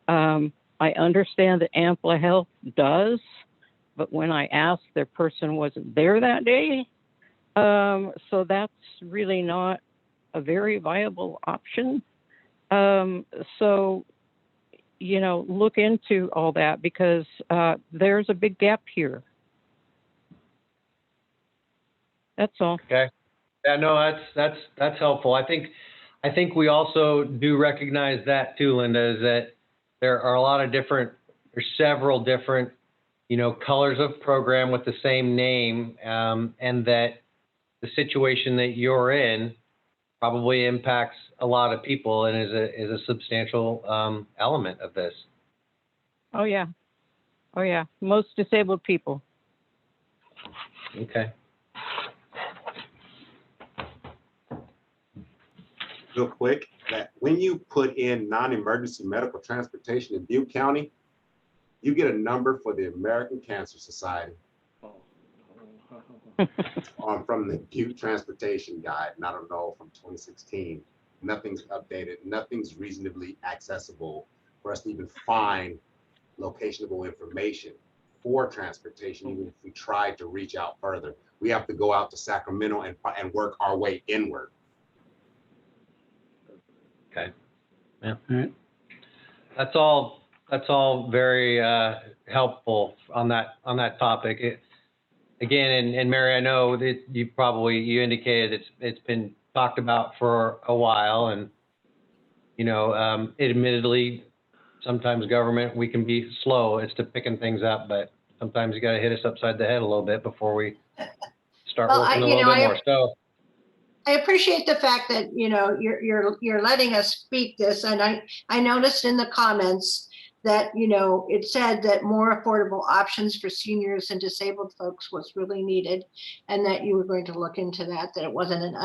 I understand that Ampla Health does, but when I asked, their person wasn't there that day. So that's really not a very viable option. So, you know, look into all that because there's a big gap here. That's all. Okay. Yeah, no, that's helpful. I think we also do recognize that too, Linda, is that there are a lot of there's several different, you know, colors of program with the same name, and that the situation that you're in probably impacts a lot of people and is a substantial element of this. Oh yeah. Oh yeah. Most disabled people. Okay. Real quick, that when you put in non-emergency medical transportation in Butte County, you get a number for the American Cancer Society from the Butte Transportation Guide, and I don't know, from 2016. Nothing's updated, nothing's reasonably accessible for us to even find locationable information for transportation, even if we tried to reach out further. We have to go out to Sacramento and work our way inward. Okay. Yeah. All right. That's all very helpful on that topic. Again, and Mary, I know that you indicated it's been talked about for a while, and you know, admittedly, sometimes government, we can be slow as to picking things up, but sometimes you got to hit us upside the head a little bit before we start working a little bit more. So I appreciate the fact that, you know, you're letting us speak this, and I noticed in the comments that, you know, it said that more affordable options for seniors and disabled folks was really needed, and that you were going to look into that it wasn't an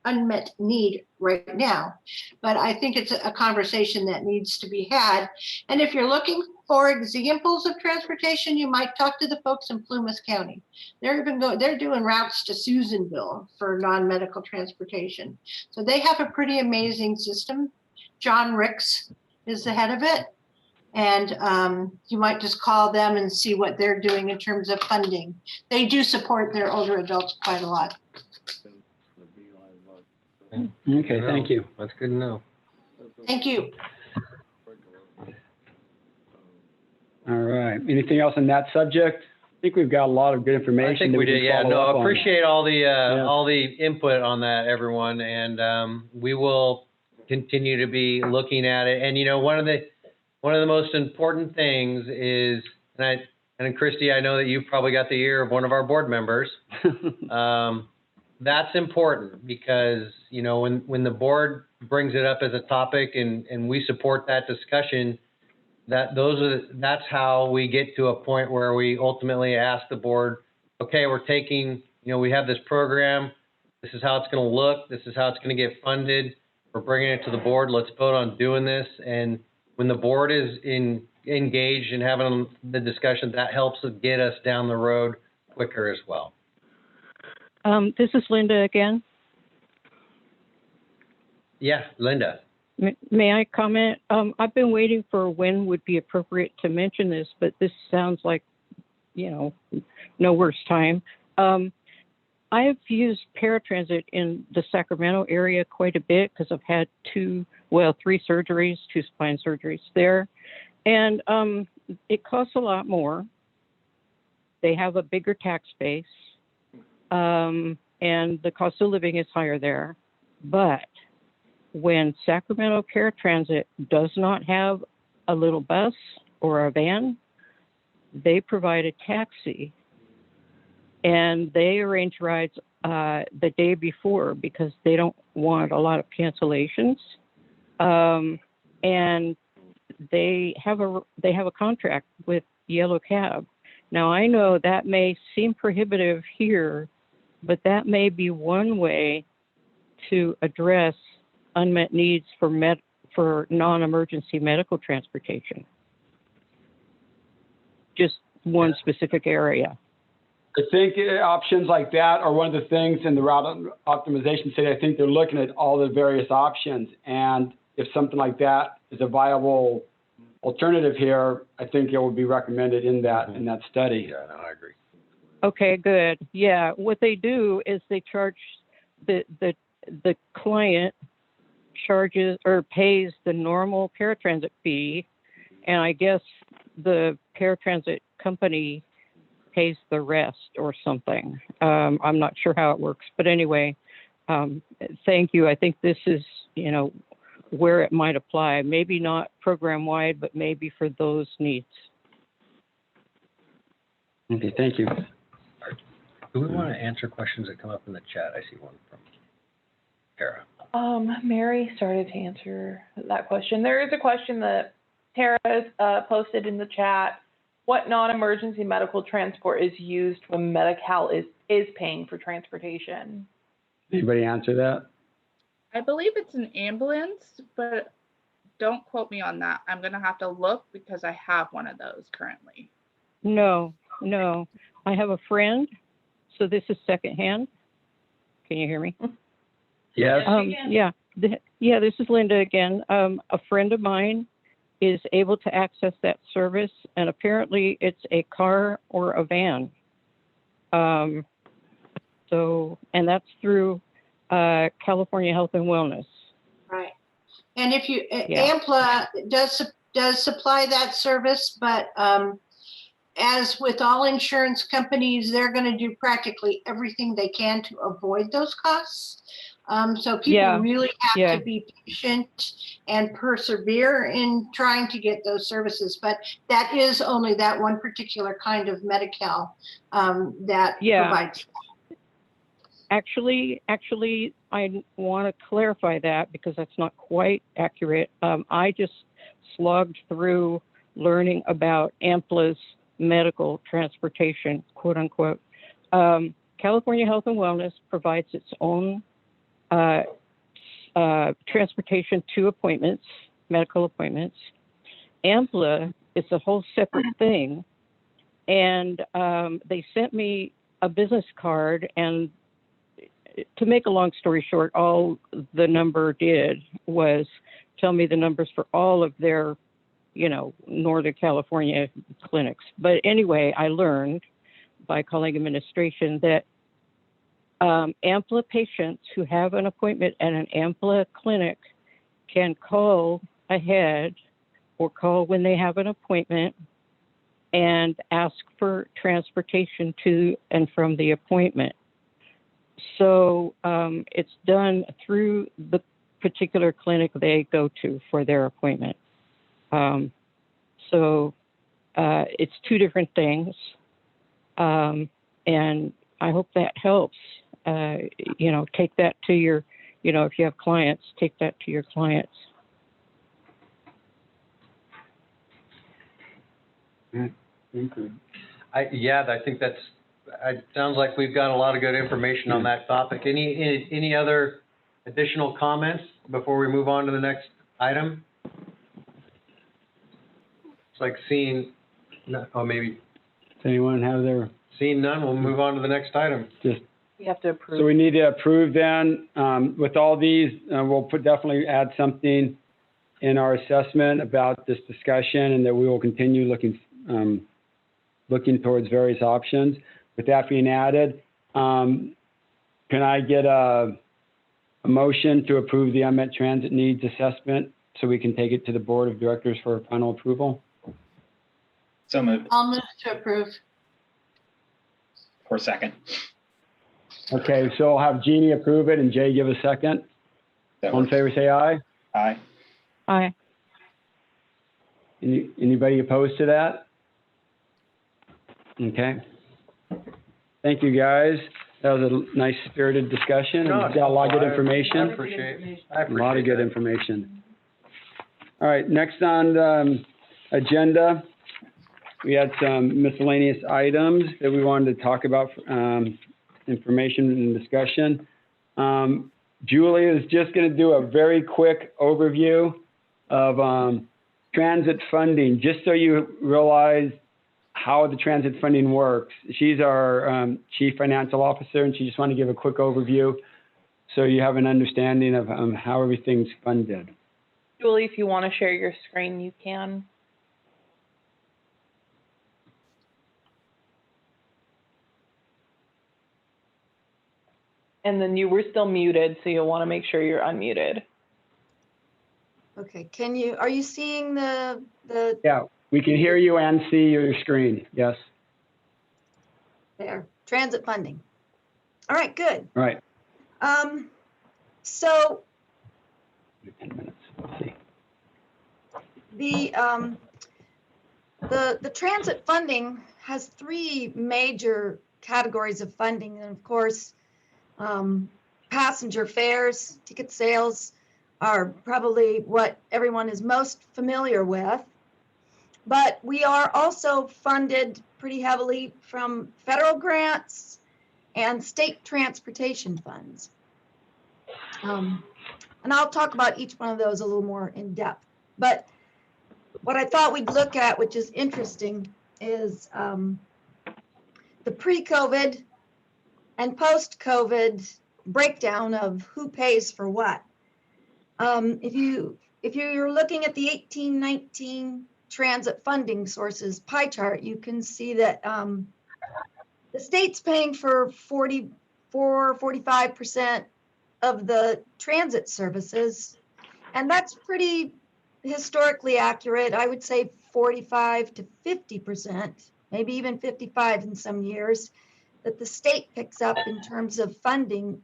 unmet need right now. But I think it's a conversation that needs to be had. And if you're looking for examples of transportation, you might talk to the folks in Plumas County. They're doing routes to Susanville for non-medical transportation. So they have a pretty amazing system. John Ricks is the head of it. And you might just call them and see what they're doing in terms of funding. They do support their older adults quite a lot. Okay, thank you. That's good to know. Thank you. All right. Anything else on that subject? I think we've got a lot of good information. I think we did. Yeah. No, I appreciate all the input on that, everyone, and we will continue to be looking at it. And you know, one of the most important things is, and Christy, I know that you've probably got the ear of one of our board members. That's important because, you know, when the board brings it up as a topic and we support that discussion, that's how we get to a point where we ultimately ask the board, okay, we're taking, you know, we have this program. This is how it's going to look. This is how it's going to get funded. We're bringing it to the board. Let's vote on doing this. And when the board is engaged in having the discussion, that helps get us down the road quicker as well. This is Linda again. Yeah, Linda. May I comment? I've been waiting for when would be appropriate to mention this, but this sounds like, you know, no worse time. I have used paratransit in the Sacramento area quite a bit because I've had 3 surgeries, 2 spine surgeries there. And it costs a lot more. They have a bigger tax base. And the cost of living is higher there. But when Sacramento Paratransit does not have a little bus or a van, they provide a taxi. And they arrange rides the day before because they don't want a lot of cancellations. And they have a contract with Yellow Cab. Now I know that may seem prohibitive here, but that may be one way to address unmet needs for non-emergency medical transportation. Just one specific area. I think options like that are one of the things in the route optimization study. I think they're looking at all the various options. And if something like that is a viable alternative here, I think it would be recommended in that study. Yeah, no, I agree. Okay, good. Yeah, what they do is they charge the client charges or pays the normal paratransit fee, and I guess the paratransit company pays the rest or something. I'm not sure how it works, but anyway, thank you. I think this is, you know, where it might apply. Maybe not program-wide, but maybe for those needs. Okay, thank you. Do we want to answer questions that come up in the chat? I see one from Tara. Mary started to answer that question. There is a question that Tara has posted in the chat. What non-emergency medical transport is used when Medi-Cal is paying for transportation? Anybody answer that? I believe it's an ambulance, but don't quote me on that. I'm going to have to look because I have one of those currently. No. I have a friend, so this is secondhand. Can you hear me? Yes. This is Linda again. A friend of mine is able to access that service, and apparently it's a car or a van. And that's through California Health and Wellness. Right. And if you, AMPLA does supply that service, but as with all insurance companies, they're going to do practically everything they can to avoid those costs. So people really have to be patient and persevere in trying to get those services. But that is only that one particular kind of Medi-Cal that provides. Actually, I want to clarify that because that's not quite accurate. I just slogged through learning about AMPLA's medical transportation, quote unquote. California Health and Wellness provides its own transportation to appointments, medical appointments. AMPLA is a whole separate thing. And they sent me a business card, and to make a long story short, all the number did was tell me the numbers for all of their, Northern California clinics. But anyway, I learned by calling administration that AMPLA patients who have an appointment at an AMPLA clinic can call ahead or call when they have an appointment and ask for transportation to and from the appointment. So it's done through the particular clinic they go to for their appointment. So it's two different things. And I hope that helps. Take that to your you know, if you have clients, take that to your clients. Thank you. I think it sounds like we've got a lot of good information on that topic. Any other additional comments before we move on to the next item? It's like seeing, maybe. Does anyone have their? Seeing none, we'll move on to the next item. Just. We have to approve. So we need to approve then. With all these, we'll definitely add something in our assessment about this discussion, and that we will continue looking towards various options. With that being added, can I get a motion to approve the unmet transit needs assessment so we can take it to the board of directors for final approval? So moved. I'll move to approve. For a second. Okay, so I'll have Jeannie approve it and Jay give a second. All in favor, say aye. Aye. Aye. Anybody opposed to that? Okay. Thank you, guys. That was a nice spirited discussion. No, Got a lot of good I information. appreciate A lot of good that. information. All right, next on the agenda, we had some miscellaneous items that we wanted to talk about, information and discussion. Julie is just going to do a very quick overview of transit funding, just so you realize how the transit funding works. She's our chief financial officer, and she just wanted to give a quick overview so you have an understanding of how everything's funded. Julie, if you want to share your screen, you can. And then you were still muted, so you'll want to make sure you're unmuted. Okay, are you seeing the? Yeah, we can hear you and see your screen, yes. There, transit funding. All right, good. Right. So 10 minutes, let's see. The transit funding has three major categories of funding, and of course, passenger fares, ticket sales are probably what everyone is most familiar with. But we are also funded pretty heavily from federal grants and state transportation funds. And I'll talk about each one of those a little more in depth. But what I thought we'd look at, which is interesting, is the pre-COVID and post-COVID breakdown of who pays for what. If you're looking at the 1819 transit funding sources pie chart, you can see that the state's paying for 45% of the transit services, and that's pretty historically accurate. I would say 45 to 50%, maybe even 55 in some years, that the state picks up in terms of funding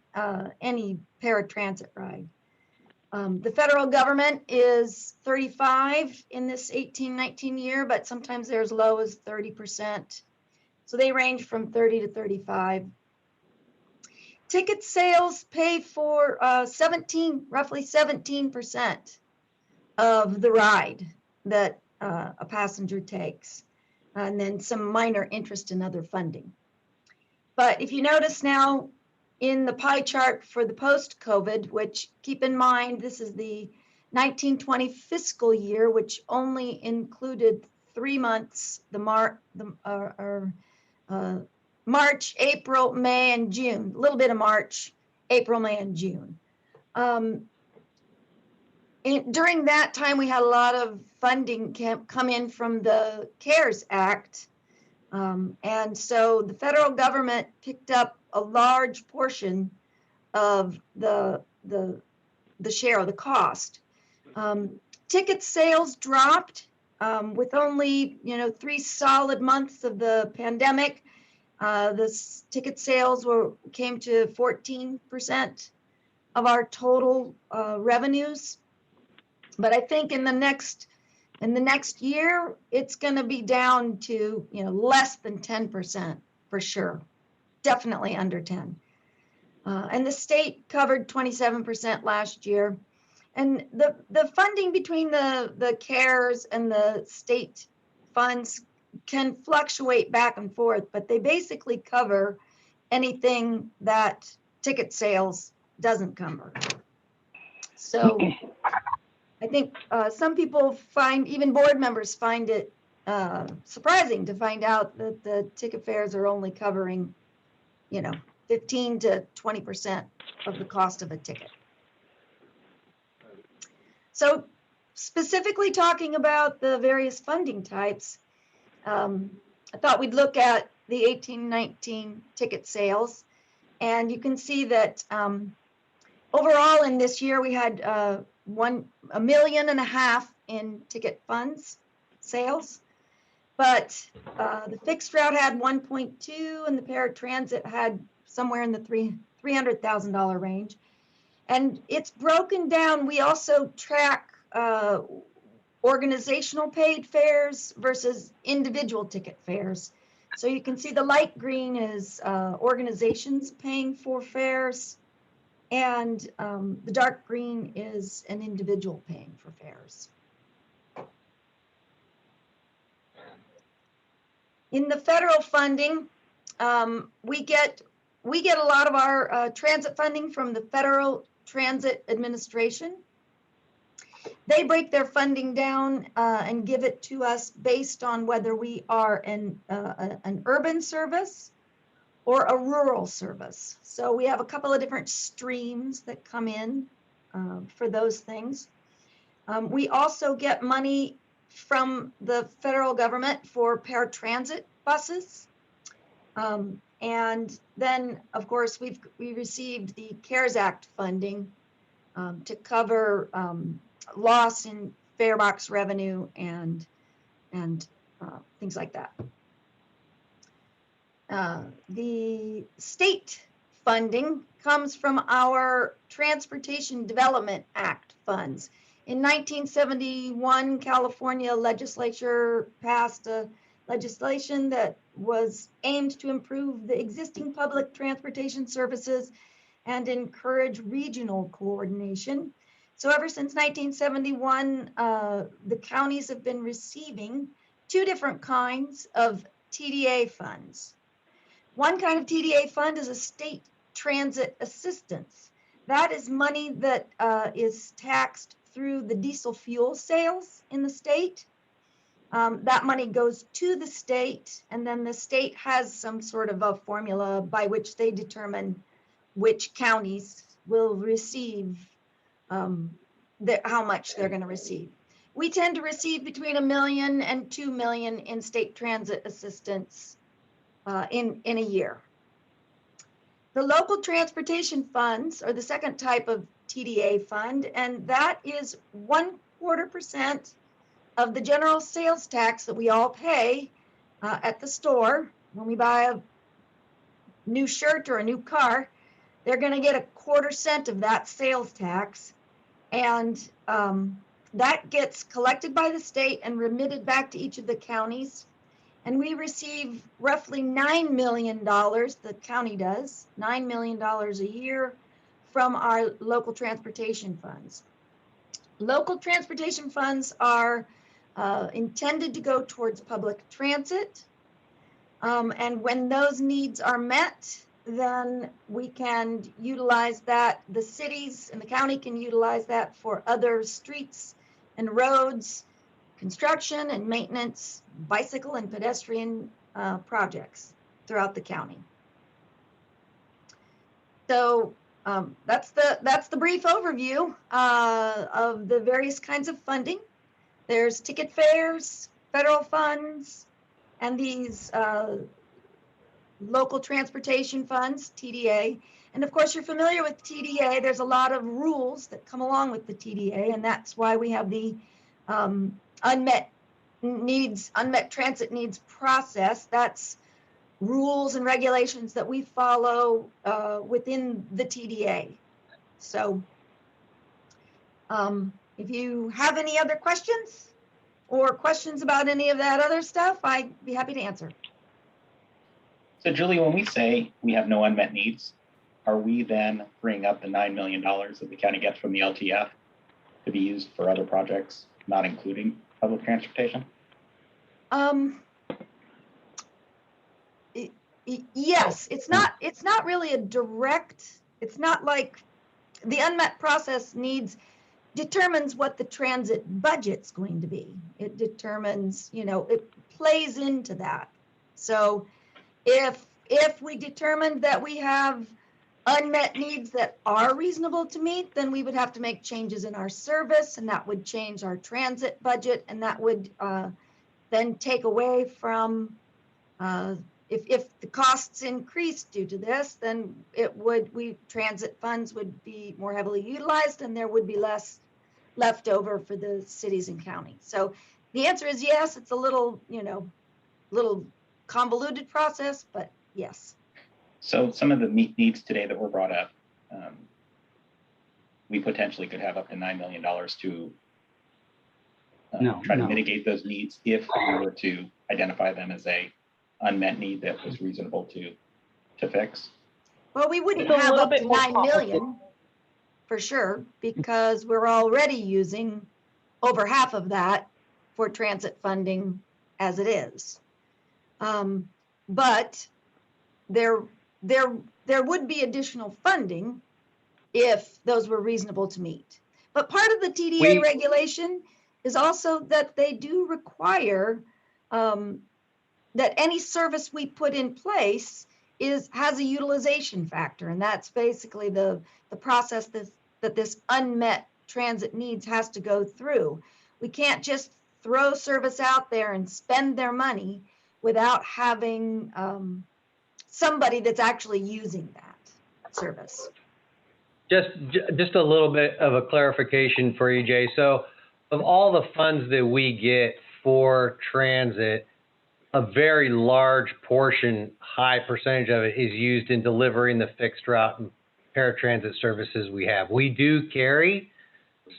any paratransit ride. The federal government is 35 in this 18-19 year, but sometimes they're as low as 30%. So they range from 30 to 35. Ticket sales pay for roughly 17% of the ride that a passenger takes, and then some minor interest in other funding. But if you notice now in the pie chart for the post-COVID, which keep in mind, this is the 1920 fiscal year, which only included 3 months, March, April, May, and June, a little bit of March, April, May, and June. During that time, we had a lot of funding come in from the CARES Act. And so the federal government picked up a large portion of the share of the cost. Ticket sales dropped with only 3 solid months of the pandemic. The ticket sales came to 14% of our total revenues. But I think in the next year, it's going to be down to less than 10% for sure, definitely under 10. And the state covered 27% last year. And the funding between the CARES and the state funds can fluctuate back and forth, but they basically cover anything that ticket sales doesn't cover. So I think some people find, even board members find it surprising to find out that the ticket fares are only covering, 15 to 20% of the cost of a ticket. So specifically talking about the various funding types, I thought we'd look at the 18-19 ticket sales. And you can see that overall in this year, we had $1.5 million in ticket funds sales. But the fixed route had 1.2 and the paratransit had somewhere in the $300,000 range. And it's broken down. We also track organizational paid fares versus individual ticket fares. So you can see the light green is organizations paying for fares, and the dark green is an individual paying for fares. In the federal funding, we get a lot of our transit funding from the Federal Transit Administration. They break their funding down and give it to us based on whether we are an urban service or a rural service. So we have a couple of different streams that come in for those things. We also get money from the federal government for paratransit buses. And then, of course, we received the CARES Act funding to cover loss in fare box revenue and things like that. The state funding comes from our Transportation Development Act funds. In 1971, California legislature passed a legislation that was aimed to improve the existing public transportation services and encourage regional coordination. So ever since 1971, the counties have been receiving two different kinds of TDA funds. One kind of TDA fund is a state transit assistance. That is money that is taxed through the diesel fuel sales in the state. That money goes to the state, and then the state has some sort of a formula by which they determine which counties will receive how much they're going to receive. We tend to receive between $1 million and $2 million in state transit assistance in a year. The local transportation funds are the second type of TDA fund, and that is 1/4% of the general sales tax that we all pay at the store. When we buy a new shirt or a new car, they're going to get 1/4 cent of that sales tax, and that gets collected by the state and remitted back to each of the counties. And we receive roughly $9 million, the county does, $9 million a year from our local transportation funds. Local transportation funds are intended to go towards public transit. And when those needs are met, then we can utilize that. The cities and the county can utilize that for other streets and roads, construction and maintenance, bicycle and pedestrian projects throughout the county. So that's the brief overview of the various kinds of funding. There's ticket fares, federal funds, and these local transportation funds, TDA. And of course, you're familiar with TDA. There's a lot of rules that come along with the TDA, and that's why we have the unmet transit needs process. That's rules and regulations that we follow within the TDA. So if you have any other questions or questions about any of that other stuff, I'd be happy to answer. So Julie, when we say we have no unmet needs, are we then freeing up the $9 million that the county gets from the LTF to be used for other projects, not including public transportation? Yes, it's not really a direct, it's not like the unmet process needs determines what the transit budget's going to be. It determines, it plays into that. So if we determined that we have unmet needs that are reasonable to meet, then we would have to make changes in our service, and that would change our transit budget, and that would then take away from, if the costs increase due to this, then transit funds would be more heavily utilized, and there would be less left over for the cities and counties. So the answer is yes. It's a little convoluted process, but yes. So some of the needs today that were brought up, we potentially could have up to $9 million to try to mitigate those needs if we were to identify them as a unmet need that was reasonable to fix. Well, we wouldn't have up to 9 million for sure, because we're already using over half of that for transit funding as it is. But there would be additional funding if those were reasonable to meet. But part of the TDA regulation is also that they do require that any service we put in place has a utilization factor, and that's basically the process that this unmet transit needs has to go through. We can't just throw service out there and spend their money without having somebody that's actually using that service. Just a little bit of a clarification for you, Jay. So of all the funds that we get for transit, a very large portion, high percentage of it is used in delivering the fixed route and paratransit services we have. We do carry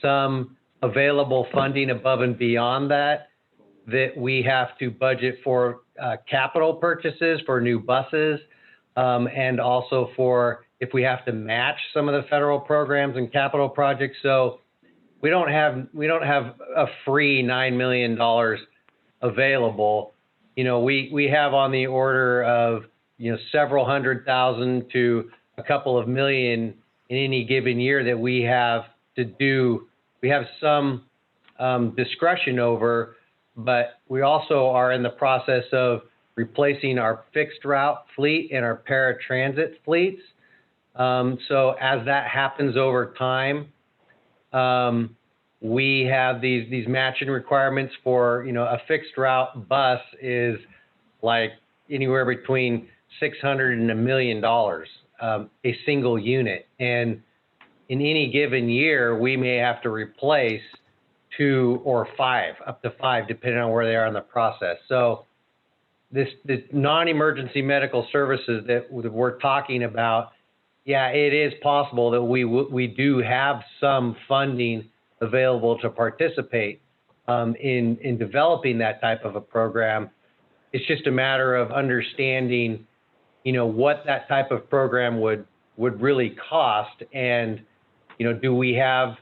some available funding above and beyond that we have to budget for capital purchases for new buses, and also for if we have to match some of the federal programs and capital projects. So we don't have a free $9 million available. We have on the order of, several $100,000 to a couple of million in any given year that we have to do. We have some discretion over, but we also are in the process of replacing our fixed route fleet and our paratransit fleets. So as that happens over time, we have these matching requirements for, a fixed route bus is like anywhere between $600 and $1 million, a single unit. And in any given year, we may have to replace 2 or 5, up to 5, depending on where they are in the process. So this non-emergency medical services that we're talking about, yeah, it is possible that we do have some funding available to participate in developing that type of a program. It's just a matter of understanding, what that type of program would really cost, and do we have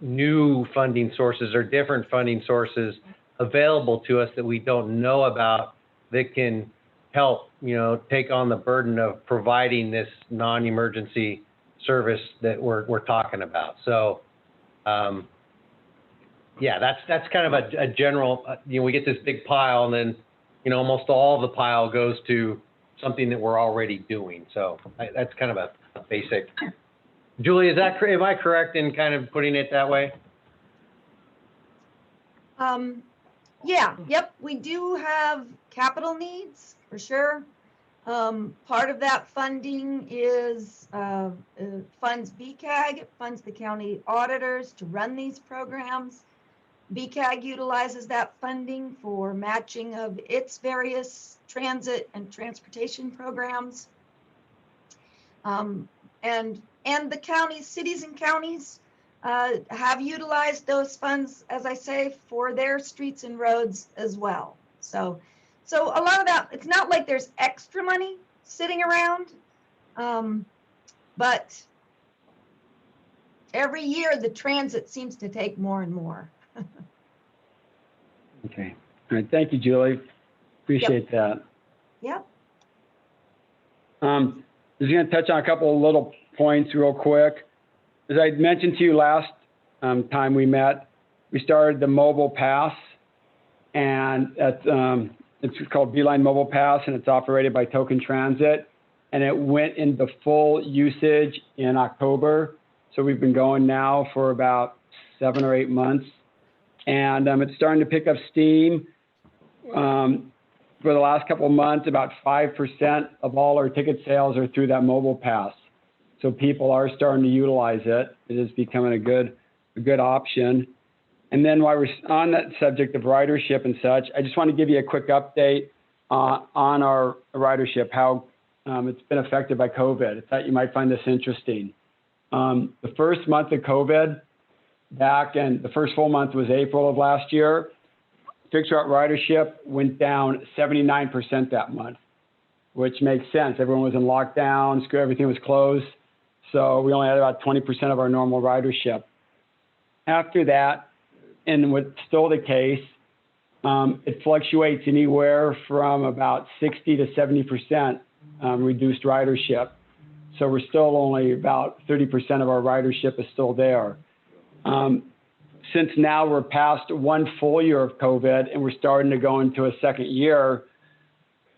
new funding sources or different funding sources available to us that we don't know about that can help, take on the burden of providing this non-emergency service that we're talking about. So, yeah, that's kind of a general, we get this big pile, and then, almost all of the pile goes to something that we're already doing. So that's kind of a basic. Julie, am I correct in kind of putting it that way? Yeah, yep, we do have capital needs for sure. Part of that funding is funds BCAG, it funds the county auditors to run these programs. BCAG utilizes that funding for matching of its various transit and transportation programs. And the cities and counties have utilized those funds, as I say, for their streets and roads as well. So a lot of that, it's not like there's extra money sitting around, But every year, the transit seems to take more and more. Okay. All right. Thank you, Julie. Appreciate that. Yep. Just going to touch on a couple of little points real quick. As I mentioned to you last time we met, we started the mobile pass, and it's called Beeline Mobile Pass, and it's operated by Token Transit, and it went into full usage in October. So we've been going now for about 7 or 8 months, and it's starting to pick up steam. For the last couple of months, about 5% of all our ticket sales are through that mobile pass. So people are starting to utilize it. It is becoming a good option. And then while we're on that subject of ridership and such, I just want to give you a quick update on our ridership, how it's been affected by COVID. I thought you might find this interesting. The first month of COVID, the first full month was April of last year. Fixed route ridership went down 79% that month, which makes sense. Everyone was in lockdown, everything was closed. So we only had about 20% of our normal ridership. After that, and what's still the case, it fluctuates anywhere from about 60 to 70% reduced ridership. So we're still only about 30% of our ridership is still there. Since now we're past 1 full year of COVID and we're starting to go into a second year,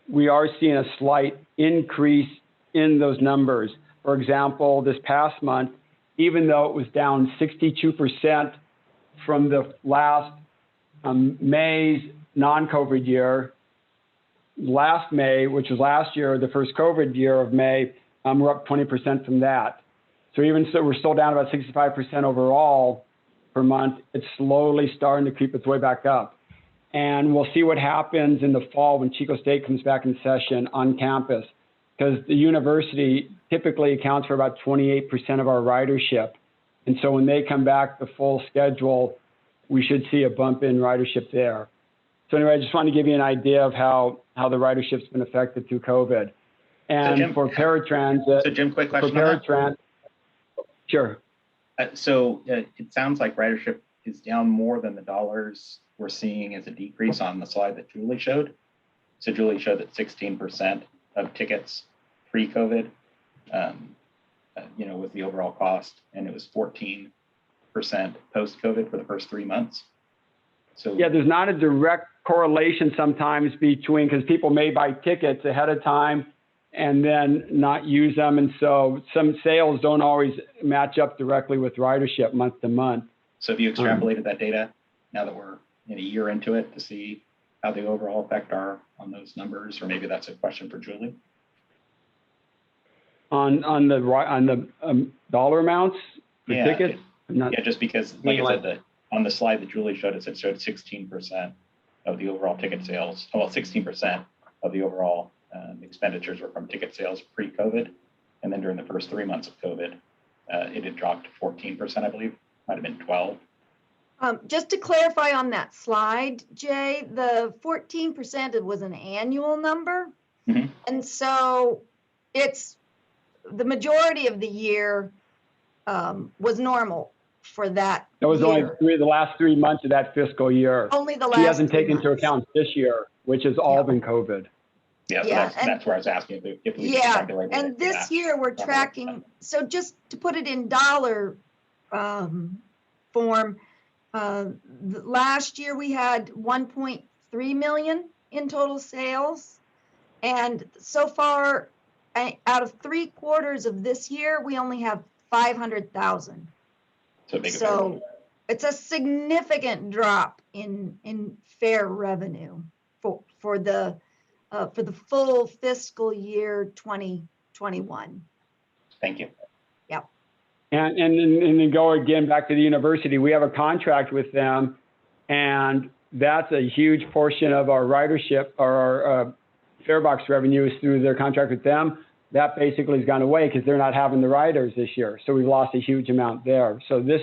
we are seeing a slight increase in those numbers. For example, this past month, even though it was down 62% from the last May's non-COVID year, last May, which was last year, the first COVID year of May, we're up 20% from that. So even so, we're still down about 65% overall per month. It's slowly starting to creep its way back up. And we'll see what happens in the fall when Chico State comes back in session on campus, because the university typically accounts for about 28% of our ridership. And so when they come back the full schedule, we should see a bump in ridership there. So anyway, I just wanted to give you an idea of how the ridership's been affected through COVID. And so Jim, for paratransit. So Jim, quick question for paratransit. Sure. So it sounds like ridership is down more than the dollars we're seeing as a decrease on the slide that Julie showed. So Julie showed that 16% of tickets pre-COVID, was the overall cost, and it was 14% post-COVID for the first 3 months. So yeah, there's not a direct correlation sometimes between, because people may buy tickets ahead of time and then not use them. And so some sales don't always match up directly with ridership month to month. So have you extrapolated that data now that we're in a year into it to see how the overall effect are on those numbers? Or maybe that's a question for Julie. On the dollar amounts for tickets? Just because, like I said, on the slide that Julie showed us, it showed 16% of the overall ticket sales. Well, 16% of the overall expenditures were from ticket sales pre-COVID. And then during the first 3 months of COVID, it had dropped to 14%, I believe. Might have been 12. Just to clarify on that slide, Jay, the 14% was an annual number. Mm-hmm. And so it's the majority of the year was normal for that. That was year. only the last 3 months of that fiscal year. Only the last. She hasn't 3 taken into months. account this year, which has all been COVID. Yeah, so that's where I was asking if we calculated and this year we're tracking. So just to put it in dollar form, last year we had 1.3 million in total sales, and so far, out of 3 quarters of this year, we only have 500,000. So it's a significant drop in fare revenue for the full fiscal year 2021. Thank you. Yep. And then go again back to the university. We have a contract with them, and that's a huge portion of our ridership or our fare box revenue is through their contract with them. That basically has gone away because they're not having the riders this year. So we've lost a huge amount there. So this,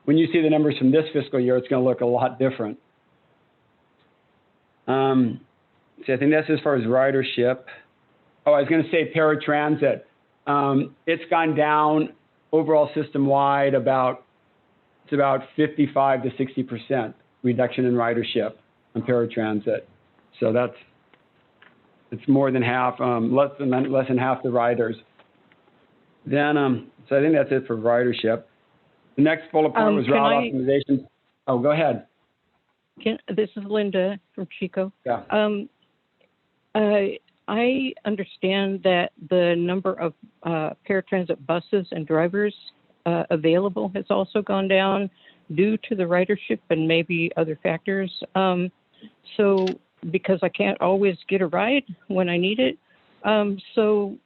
when you see the numbers from this fiscal year, it's going to look a lot different. So I think that's as far as ridership. Oh, I was going to say paratransit. it's gone down overall system-wide it's about 55 to 60% reduction in ridership on paratransit. So it's more than half, less than half the riders. Then, so I think that's it for ridership. The next bullet point was route optimization. Oh, go ahead. This is Linda from Chico. Yeah. I understand that the number of paratransit buses and drivers available has also gone down due to the ridership and maybe other factors. So because I can't always get a ride when I need it. So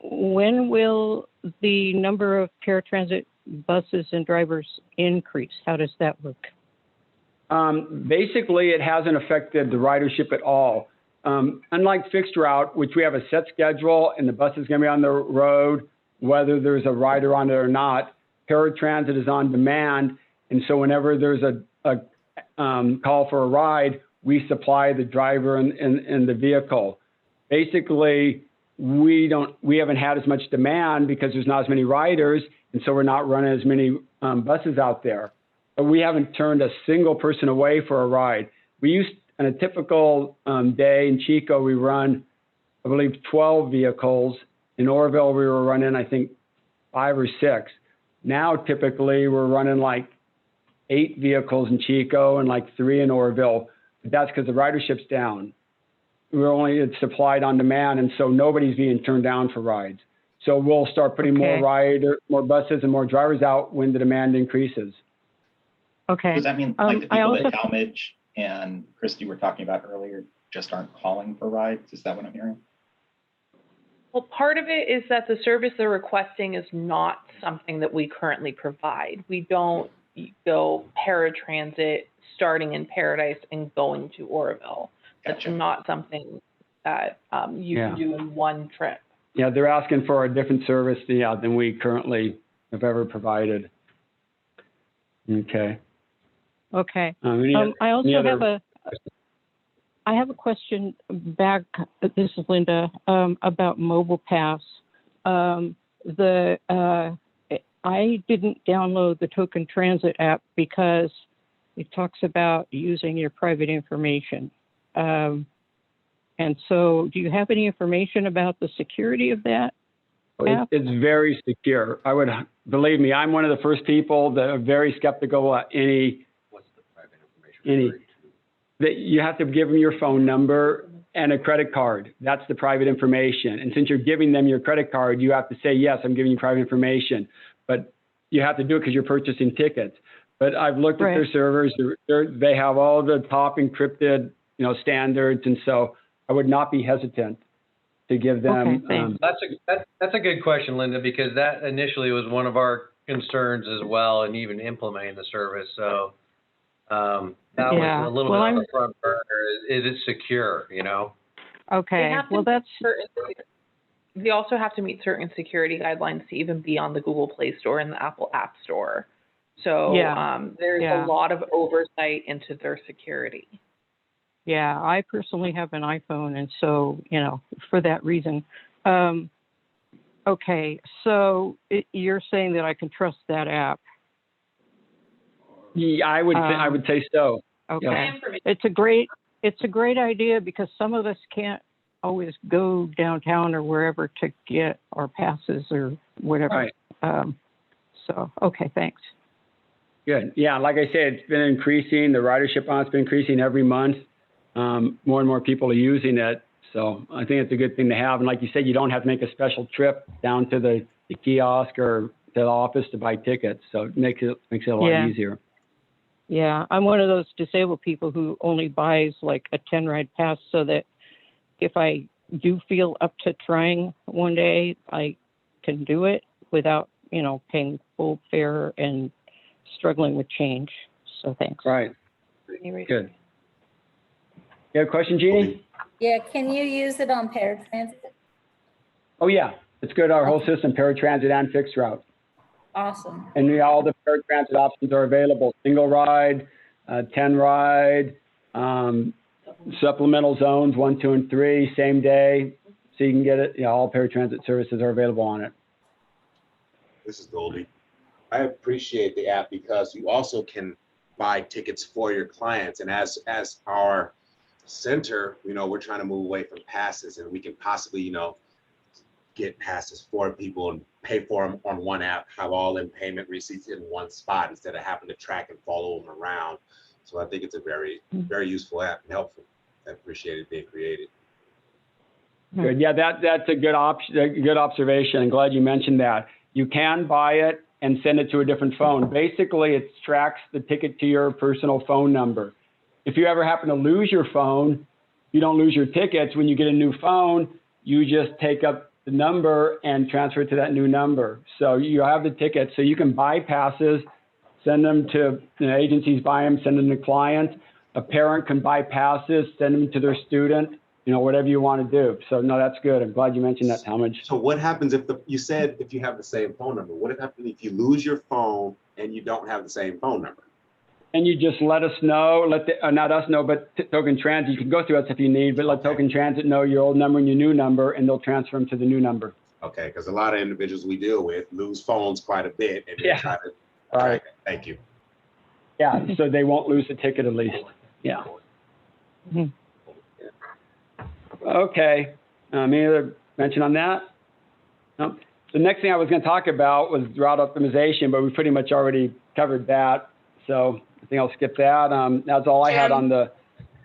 when will the number of paratransit buses and drivers increase? How does that work? Basically, it hasn't affected the ridership at all. Unlike fixed route, which we have a set schedule and the bus is going to be on the road, whether there's a rider on it or not, paratransit is on demand. And so whenever there's a call for a ride, we supply the driver and the vehicle. Basically, we haven't had as much demand because there's not as many riders, and so we're not running as many buses out there. But we haven't turned a single person away for a ride. We used, on a typical day in Chico, we run, I believe, 12 vehicles. In Oroville, we were running, I think, 5 or 6. Now, typically, we're running like 8 vehicles in Chico and like 3 in Oroville. But that's because the ridership's down. It's supplied on demand, and so nobody's being turned down for rides. So we'll start putting more buses and more drivers out when the demand increases. Okay. Does that mean like the people that Talmadge and Christy were talking about earlier just aren't calling for rides? Is that what I'm hearing? Well, part of it is that the service they're requesting is not something that we currently provide. We don't go paratransit starting in Paradise and going to Oroville. That's not something that you can do in one trip. Yeah, they're asking for a different service than we currently have ever provided. Okay. Okay. I also have a question back. This is Linda about Mobile Pass. I didn't download the Token Transit app because it talks about using your private information. And so, do you have any information about the security of that app? It's very secure. Believe me, I'm one of the first people that are very skeptical at any. What's the private information? That you have to give them your phone number and a credit card. That's the private information. And since you're giving them your credit card, you have to say, yes, I'm giving you private information. But you have to do it because you're purchasing tickets. But I've looked at their servers. They have all the top encrypted, standards. And so I would not be hesitant to give them. That's a good question, Linda, because that initially was one of our concerns as well, and even implementing the service. So that was a little bit on the front burner. Is it secure? Okay. They also have to meet certain security guidelines to even be on the Google Play Store and the Apple App Store. So there's a lot of oversight into their security. Yeah, I personally have an iPhone, and so, for that reason. Okay, so you're saying that I can trust that app? Yeah, I would say so. Okay. Yeah. It's a great idea because some of us can't always go downtown or wherever to get our passes or whatever. Right. So, okay, thanks. Good. Yeah, like I said, it's been increasing. The ridership on it's been increasing every month. More and more people are using it. So I think it's a good thing to have. And like you said, you don't have to make a special trip down to the kiosk or to the office to buy tickets. So it makes it a lot easier. Yeah, I'm one of those disabled people who only buys like a 10-ride pass so that if I do feel up to trying one day, I can do it without, paying full fare and struggling with change. So thanks. Right. Good. You have a question, Jeannie? Yeah, can you use it on paratransit? Oh, yeah. It's good. Our whole system, paratransit and fixed route. Awesome. And all the paratransit options are available. Single ride, 10 ride, supplemental zones, 1, 2, and 3, same day. So you can get it. All paratransit services are available on it. This is Goldie. I appreciate the app because you also can buy tickets for your clients. And as our center, we're trying to move away from passes, and we can possibly, get passes for people and pay for them on one app, have all in payment receipts in one spot instead of having to track and follow them around. So I think it's a very, very useful app and helpful. I appreciate it being created. Good. Yeah, that's a good observation. I'm glad you mentioned that. You can buy it and send it to a different phone. Basically, it tracks the ticket to your personal phone number. If you ever happen to lose your phone, you don't lose your tickets. When you get a new phone, you just take up the number and transfer it to that new number. So you have the tickets, so you can buy passes, send them to agencies, buy them, send them to clients. A parent can buy passes, send them to their student, whatever you want to do. So no, that's good. I'm glad you mentioned that, Talmadge. So what happens if you said if you have the same phone number? What happens if you lose your phone and you don't have the same phone number? And you just let us know, not us know, but Token Transit. You can go through us if you need, but let Token Transit know your old number and your new number, and they'll transfer them to the new number. Okay, because a lot of individuals we deal with lose phones quite a bit, and they try to track it. Thank you. Yeah, so they won't lose the ticket at least. Yeah. Okay. Any other mention on that? No. The next thing I was going to talk about was route optimization, but we pretty much already covered that. So I think I'll skip that. That's all I had on the.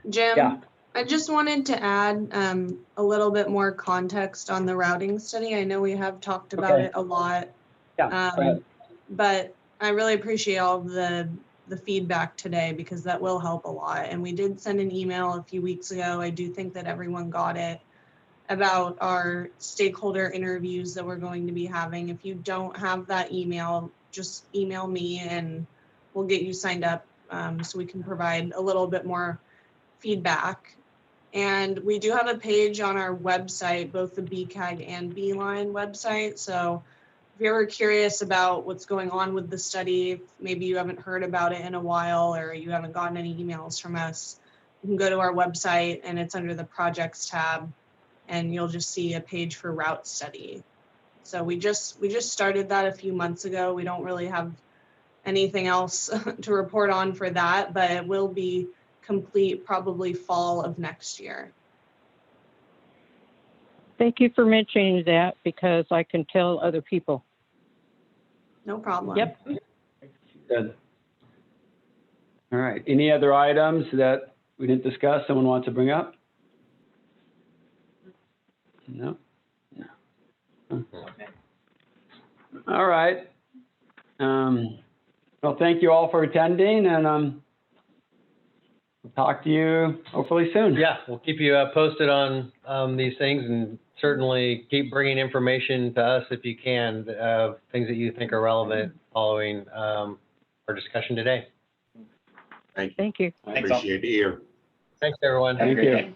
Jim, yeah. I just wanted to add a little bit more context on the routing study. I know we have talked about it a lot. Yeah. But I really appreciate all of the feedback today, because that will help a lot. And we did send an email a few weeks ago. I do think that everyone got it, about our stakeholder interviews that we're going to be having. If you don't have that email, just email me and we'll get you signed up so we can provide a little bit more feedback. And we do have a page on our website, both the BCAG and Beeline website. So if you're ever curious about what's going on with the study, maybe you haven't heard about it in a while, or you haven't gotten any emails from us, you can go to our website and it's under the projects tab, and you'll just see a page for route study. So we just started that a few months ago. We don't really have anything else to report on for that, but it will be complete probably fall of next year. Thank you for mentioning that, because I can tell other people. No problem. Yep. Good. All right. Any other items that we didn't discuss someone wants to bring up? No. Okay. All right. Well, thank you all for attending, and we'll talk to you hopefully soon. Yeah, we'll keep you posted on these things, and certainly keep bringing information to us if you can, things that you think are relevant following our discussion today. Thank you. Thank you. I appreciate the ear. Thanks, everyone. Thank you.